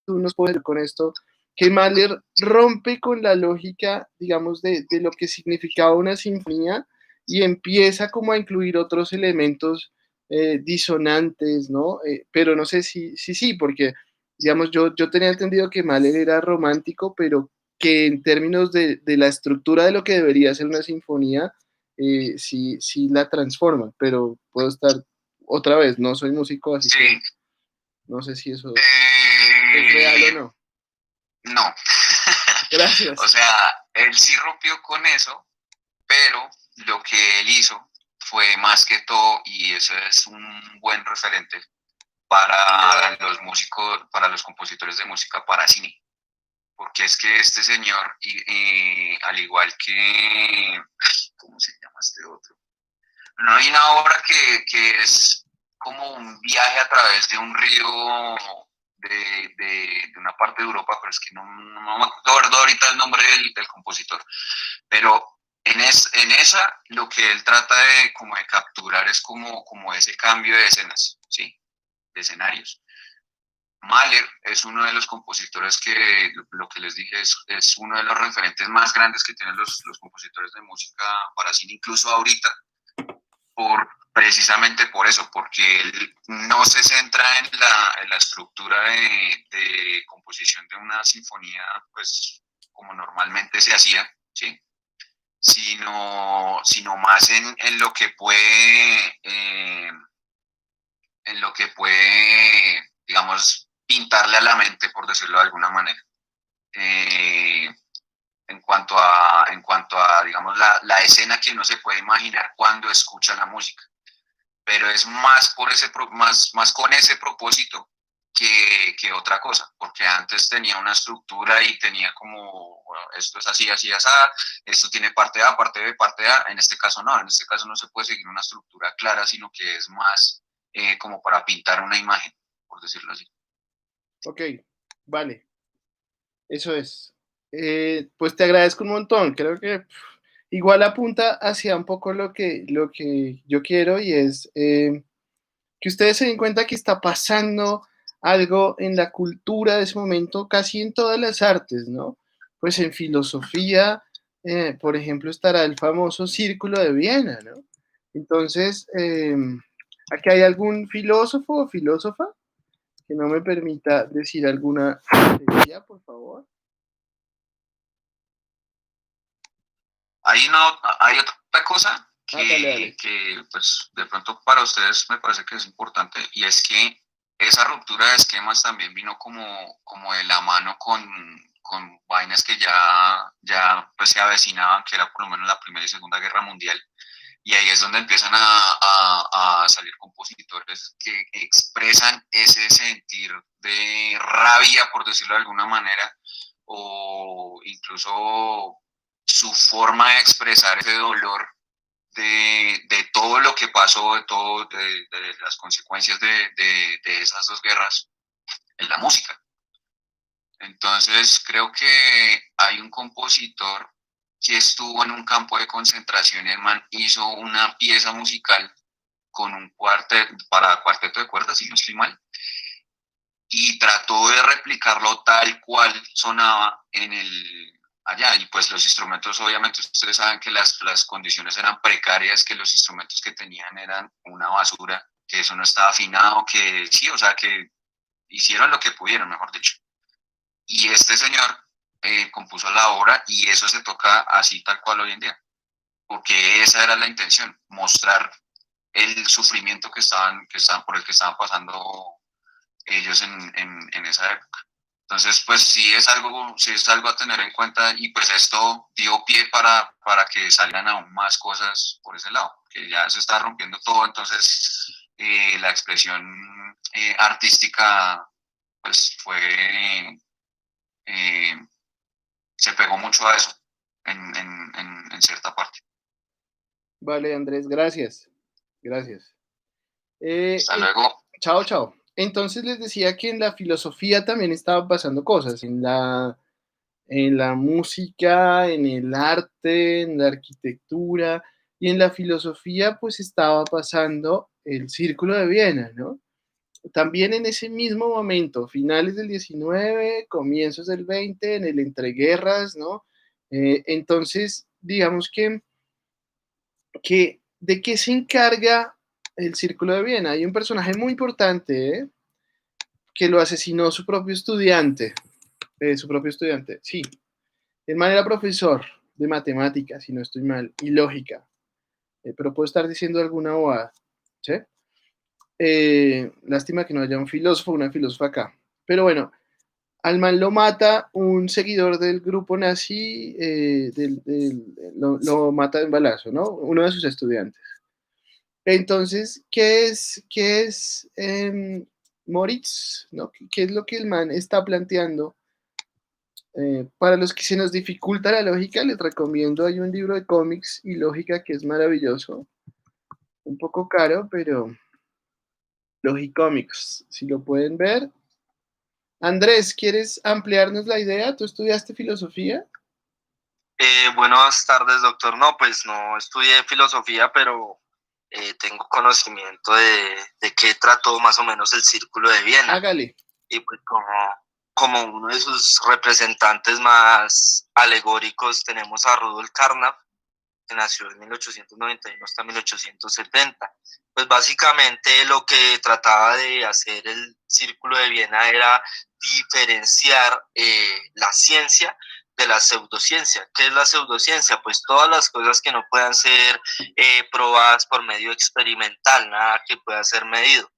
Speaker 1: nos puedes decir con esto, que Mahler rompe con la lógica, digamos, de lo que significaba una sinfonía y empieza como a incluir otros elementos disonantes, ¿no? Pero no sé si sí, porque, digamos, yo tenía entendido que Mahler era romántico, pero que en términos de la estructura de lo que debería ser una sinfonía, sí la transforma, pero puedo estar otra vez, no soy músico, así que
Speaker 7: Sí.
Speaker 1: no sé si eso es real o no.
Speaker 7: No.
Speaker 1: Gracias.
Speaker 7: O sea, él sí rompió con eso, pero lo que él hizo fue más que todo, y eso es un buen referente para los músicos, para los compositores de música para cine. Porque es que este señor, al igual que, ¿cómo se llama este otro? No hay una obra que es como un viaje a través de un río de una parte de Europa, pero es que no me acuerdo ahorita el nombre del compositor. Pero en esa lo que él trata como de capturar es como ese cambio de escenas, ¿sí? De escenarios. Mahler es uno de los compositores que, lo que les dije, es uno de los referentes más grandes que tienen los compositores de música para cine, incluso ahorita, precisamente por eso, porque él no se centra en la estructura de composición de una sinfonía, pues como normalmente se hacía, ¿sí? Sino más en lo que puede, digamos, pintarle a la mente, por decirlo de alguna manera. En cuanto a digamos, la escena que uno se puede imaginar cuando escucha la música. Pero es más, más con ese propósito que otra cosa, porque antes tenía una estructura y tenía como, bueno, esto es así, así, así, esto tiene parte A, parte B, parte A, en este caso no se puede seguir una estructura clara, sino que es más como para pintar una imagen, por decirlo así.
Speaker 1: Ok, vale, eso es. Pues te agradezco un montón, creo que igual apunta hacia un poco lo que yo quiero y es que ustedes se den cuenta que está pasando algo en la cultura de ese momento, casi en todas las artes, ¿no? Pues en filosofía, por ejemplo, estará el famoso Círculo de Viena, ¿no? Entonces, ¿aquí hay algún filósofo o filósofa que no me permita decir alguna teoría, por favor?
Speaker 7: Hay otra cosa
Speaker 1: Dale.
Speaker 7: que, pues, de pronto para ustedes me parece que es importante, y es que esa ruptura de esquemas también vino como de la mano con vainas que ya pues, se avecinaban, que era por lo menos la Primera y Segunda Guerra Mundial, y ahí es donde empiezan a salir compositores que expresan ese sentir de rabia, por decirlo de alguna manera, o incluso su forma de expresar ese dolor de todo lo que pasó, de las consecuencias de esas dos guerras en la música. Entonces creo que hay un compositor que estuvo en un campo de concentración y el man hizo una pieza musical con un cuarteto de cuerdas, si no estoy mal, y trató de replicarlo tal cual sonaba allá. Y pues los instrumentos, obviamente ustedes saben que las condiciones eran precarias, que los instrumentos que tenían eran una basura, que eso no estaba afinado, que sí, o sea, que hicieron lo que pudieron, mejor dicho. Y este señor compuso la obra y eso se toca así tal cual hoy en día, porque esa era la intención, mostrar el sufrimiento por el que estaban pasando ellos en esa época. Entonces, pues sí es algo a tener en cuenta y pues esto dio pie para que salgan aún más cosas por ese lado, que ya se está rompiendo todo, entonces la expresión artística pues se pegó mucho a eso en cierta parte.
Speaker 1: Vale, Andrés, gracias. Gracias.
Speaker 7: Hasta luego.
Speaker 1: Chao, chao. Entonces les decía que en la filosofía también estaban pasando cosas, en la música, en el arte, en la arquitectura y en la filosofía pues estaba pasando el Círculo de Viena, ¿no? También en ese mismo momento, finales del 19, comienzos del 20, en el entreguerras, ¿no? Entonces, digamos que ¿de qué se encarga el Círculo de Viena? Hay un personaje muy importante, que lo asesinó su propio estudiante, sí. El man era profesor de matemáticas, si no estoy mal, y lógica, pero puedo estar diciendo alguna bobada, ¿sí? Lástima que no haya un filósofo, una filósofa acá. Pero bueno, al man lo mata un seguidor del grupo nazi, lo mata de un balazo, ¿no? Uno de sus estudiantes. Entonces, qué es Moritz? ¿No? ¿Qué es lo que el man está planteando? Para los que se nos dificulta la lógica, les recomiendo, hay un libro de cómics y lógica que es maravilloso, un poco caro, pero Logicomics, si lo pueden ver. Andrés, ¿quieres ampliarnos la idea? ¿Tú estudiaste filosofía?
Speaker 8: Buenas tardes, doctor. No, pues no estudié filosofía, pero tengo conocimiento de qué trató más o menos el Círculo de Viena.
Speaker 1: Hágale.
Speaker 8: Y pues como uno de sus representantes más alegóricos tenemos a Rudolf Carnap, que nació en 1891 hasta 1870. Pues básicamente lo que trataba de hacer el Círculo de Viena era diferenciar la ciencia de la pseudociencia. ¿Qué es la pseudociencia? Pues todas las cosas que no puedan ser probadas por medio experimental, nada que pueda ser medido.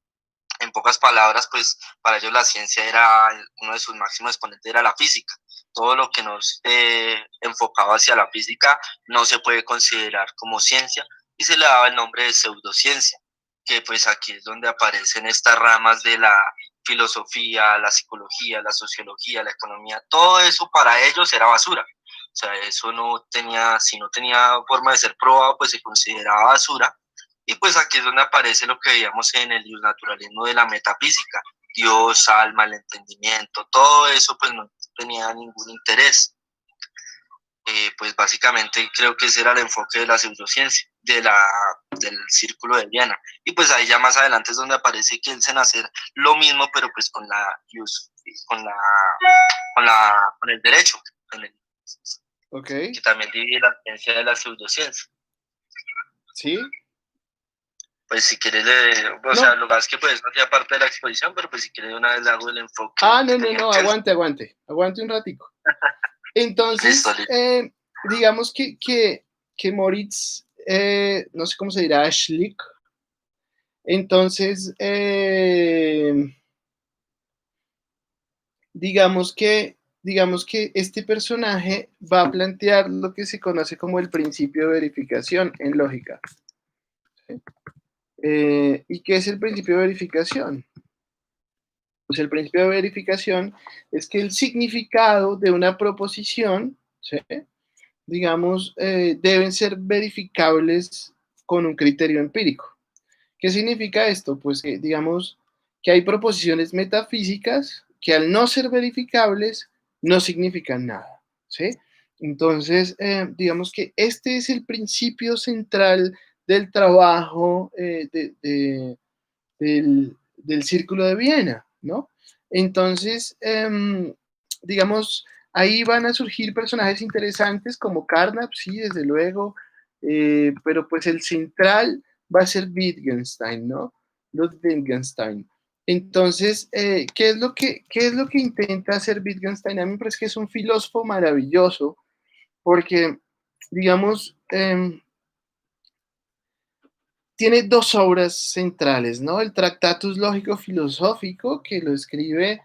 Speaker 8: En pocas palabras, pues para ellos la ciencia era, uno de sus máximos exponentes era la física. Todo lo que nos enfocaba hacia la física no se puede considerar como ciencia y se le daba el nombre de pseudociencia, que pues aquí es donde aparecen estas ramas de la filosofía, la psicología, la sociología, la economía. Todo eso para ellos era basura. O sea, eso no tenía, si no tenía forma de ser probado, pues se consideraba basura. Y pues aquí es donde aparece lo que veíamos en el naturalismo de la metafísica, Dios, alma, el entendimiento, todo eso pues no tenía ningún interés. Pues básicamente creo que ese era el enfoque de la pseudociencia, del Círculo de Viena. Y pues ahí ya más adelante es donde aparece que él se hacer lo mismo, pero pues con el derecho,
Speaker 1: Okay.
Speaker 8: que también divide la ciencia de la pseudociencia.
Speaker 1: ¿Sí?
Speaker 8: Pues si quieres, o sea, lo que pasa es que pues no hacía parte de la exposición, pero pues si quieres una vez le hago el enfoque.
Speaker 1: No, aguante un ratico. Entonces,
Speaker 8: listo.
Speaker 1: Digamos que Moritz, no sé cómo se dirá, Schlick. Entonces, digamos que este personaje va a plantear lo que se conoce como el principio de verificación en lógica. ¿Sí? ¿Y qué es el principio de verificación? Pues el principio de verificación es que el significado de una proposición, ¿sí?, digamos, deben ser verificables con un criterio empírico. ¿Qué significa esto? Pues que, digamos, que hay proposiciones metafísicas que al no ser verificables no significan nada, ¿sí? Entonces, digamos que este es el principio central del trabajo del Círculo de Viena, ¿no? Entonces, digamos, ahí van a surgir personajes interesantes como Carnap, sí, desde luego, pero pues el central va a ser Wittgenstein, ¿no? Ludwig Wittgenstein. Entonces, ¿qué es lo que intenta hacer Wittgenstein? A mí me parece que es un filósofo maravilloso, porque, digamos, tiene dos obras centrales, ¿no? El Tractatus Lógico-Filosófico, que lo escribe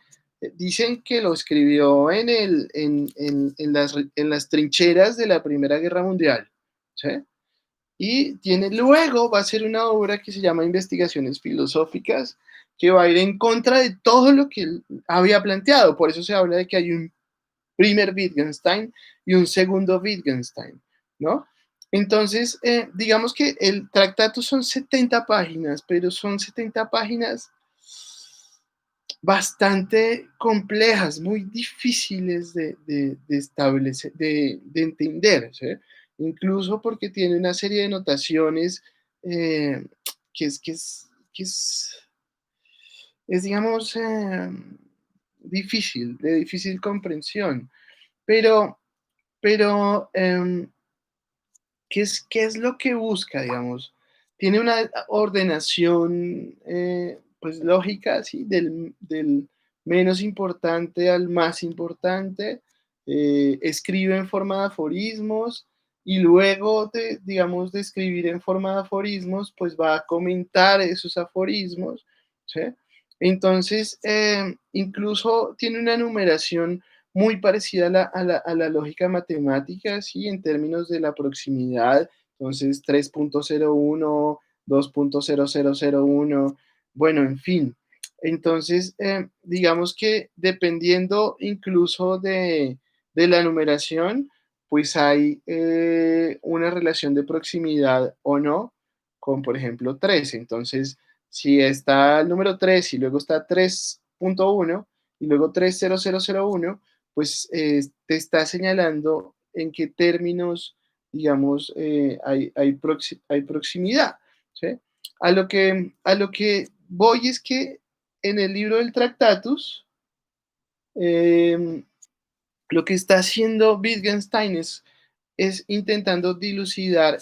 Speaker 1: Dicen que lo escribió en las trincheras de la Primera Guerra Mundial, ¿sí? Y luego va a ser una obra que se llama Investigaciones Filosóficas, que va a ir en contra de todo lo que él había planteado. Por eso se habla de que hay un primer Wittgenstein y un segundo Wittgenstein, ¿no? Entonces, digamos que el tractato son 70 páginas, pero son 70 páginas bastante complejas, muy difíciles de establecer, de entender, ¿sí? Incluso porque tiene una serie de notaciones eh, que es digamos, difícil, de difícil comprensión. Pero, pero qué es lo que busca, digamos? Tiene una ordenación, pues lógica, ¿sí? Del menos importante al más importante, escribe en forma de aforismos y luego, digamos, de escribir en forma de aforismos, pues va a comentar esos aforismos, ¿sí? Entonces, incluso tiene una numeración muy parecida a la lógica matemática, ¿sí? En términos de la proximidad, entonces 3.01, 2.0001, bueno, en fin. Entonces, digamos que dependiendo incluso de la numeración, pues hay una relación de proximidad o no con, por ejemplo, 3. Entonces, si está el número 3 y luego está 3.1 y luego 30001, pues te está señalando en qué términos, digamos, hay proximidad, ¿sí? A lo que voy es que en el libro del Tractatus, eh, lo que está haciendo Wittgenstein es intentando dilucidar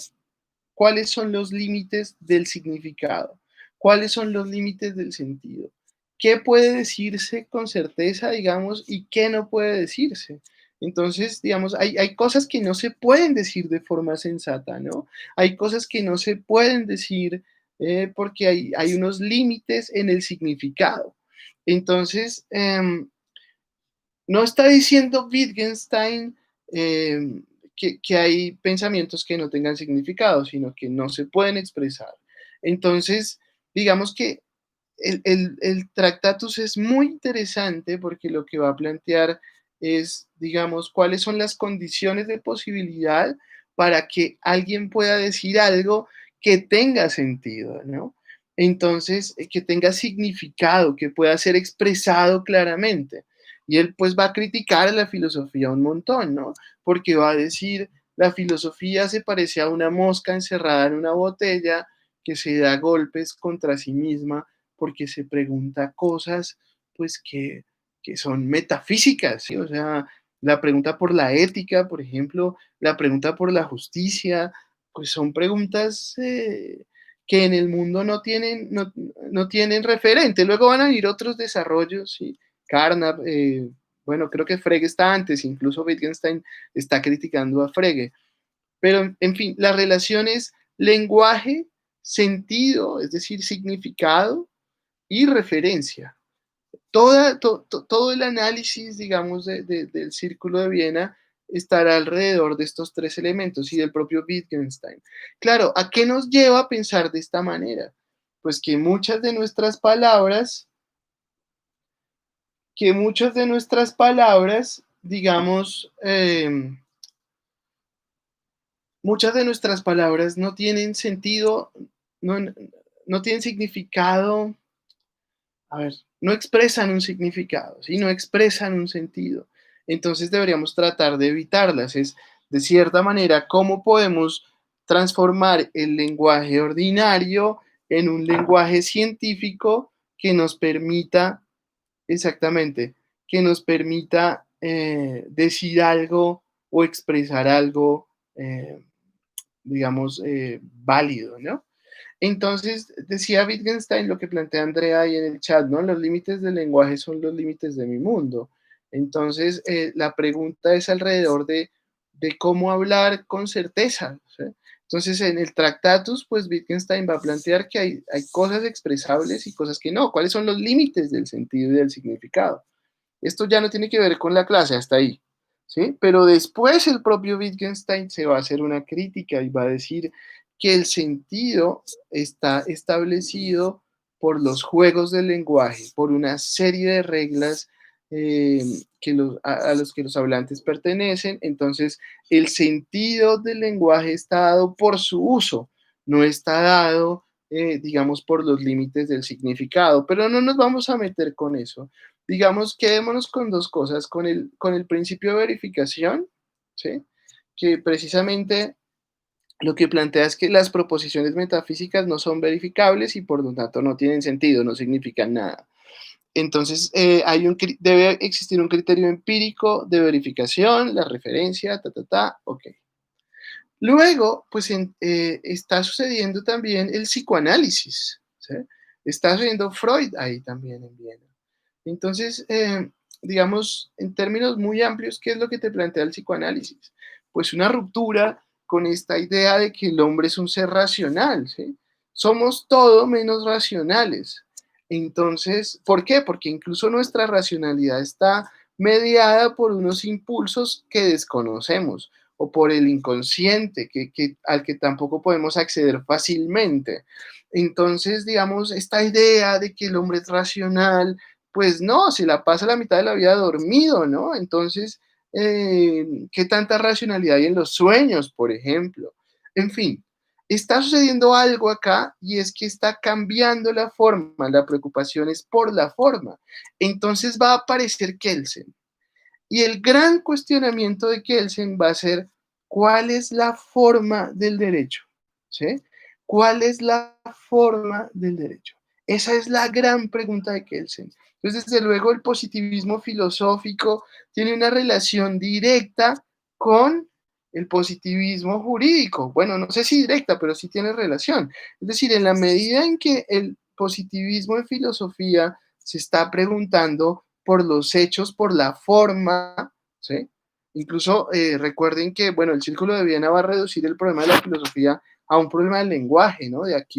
Speaker 1: cuáles son los límites del significado, cuáles son los límites del sentido, qué puede decirse con certeza, digamos, y qué no puede decirse. Entonces, digamos, hay cosas que no se pueden decir de forma sensata, ¿no? Hay cosas que no se pueden decir porque hay unos límites en el significado. Entonces, no está diciendo Wittgenstein que hay pensamientos que no tengan significado, sino que no se pueden expresar. Entonces, digamos que el Tractatus es muy interesante porque lo que va a plantear es, digamos, cuáles son las condiciones de posibilidad para que alguien pueda decir algo que tenga sentido, ¿no? Entonces, que tenga significado, que pueda ser expresado claramente. Y él pues va a criticar a la filosofía un montón, ¿no? Porque va a decir, la filosofía se parece a una mosca encerrada en una botella que se da golpes contra sí misma porque se pregunta cosas pues que son metafísicas, ¿sí? O sea, la pregunta por la ética, por ejemplo, la pregunta por la justicia, pues son preguntas que en el mundo no tienen referente. Luego van a ir otros desarrollos, ¿sí? Carnap, bueno, creo que Frege está antes, incluso Wittgenstein está criticando a Frege. Pero, en fin, la relación es lenguaje, sentido, es decir, significado y referencia. Todo el análisis, digamos, del Círculo de Viena estará alrededor de estos tres elementos y del propio Wittgenstein. Claro, ¿a qué nos lleva a pensar de esta manera? Pues que muchas de nuestras palabras, digamos, muchas de nuestras palabras no tienen sentido, no, no tienen significado, a ver, no expresan un significado, ¿sí? No expresan un sentido. Entonces deberíamos tratar de evitarlas. Es, de cierta manera, cómo podemos transformar el lenguaje ordinario en un lenguaje científico que nos permita, exactamente, que nos permita decir algo o expresar algo, digamos, válido, ¿no? Entonces, decía Wittgenstein lo que plantea Andrea ahí en el chat, ¿no? Los límites del lenguaje son los límites de mi mundo. Entonces, la pregunta es alrededor de cómo hablar con certeza, ¿sí? Entonces, en el Tractatus, pues Wittgenstein va a plantear que hay cosas expresables y cosas que no. ¿Cuáles son los límites del sentido y del significado? Esto ya no tiene que ver con la clase, hasta ahí, ¿sí? Pero después el propio Wittgenstein se va a hacer una crítica y va a decir que el sentido está establecido por los juegos del lenguaje, por una serie de reglas a los que los hablantes pertenecen. Entonces, el sentido del lenguaje está dado por su uso, no está dado, digamos, por los límites del significado, pero no nos vamos a meter con eso. Digamos, quedémonos con dos cosas, con el principio de verificación, ¿sí? Que precisamente lo que plantea es que las proposiciones metafísicas no son verificables y por lo tanto no tienen sentido, no significan nada. Entonces, debe existir un criterio empírico de verificación, la referencia, ok. Luego, pues está sucediendo también el psicoanálisis, ¿sí? Está sucediendo Freud ahí también en Viena. Entonces, digamos, en términos muy amplios, ¿qué es lo que te plantea el psicoanálisis? Pues una ruptura con esta idea de que el hombre es un ser racional, ¿sí? Somos todo menos racionales. Entonces, ¿por qué? Porque incluso nuestra racionalidad está mediada por unos impulsos que desconocemos o por el inconsciente al que tampoco podemos acceder fácilmente. Entonces, digamos, esta idea de que el hombre es racional, pues no, se la pasa la mitad de la vida dormido, ¿no? Entonces, ¿qué tanta racionalidad hay en los sueños, por ejemplo? En fin, está sucediendo algo acá y es que está cambiando la forma, la preocupación es por la forma. Entonces va a aparecer Kelsen. Y el gran cuestionamiento de Kelsen va a ser, ¿cuál es la forma del derecho? ¿Sí? ¿Cuál es la forma del derecho? Esa es la gran pregunta de Kelsen. Entonces, desde luego, el positivismo filosófico tiene una relación directa con el positivismo jurídico. Bueno, no sé si directa, pero sí tiene relación. Es decir, en la medida en que el positivismo en filosofía se está preguntando por los hechos, por la forma, ¿sí? Incluso recuerden que, bueno, el Círculo de Viena va a reducir el problema de la filosofía a un problema del lenguaje, ¿no? De aquí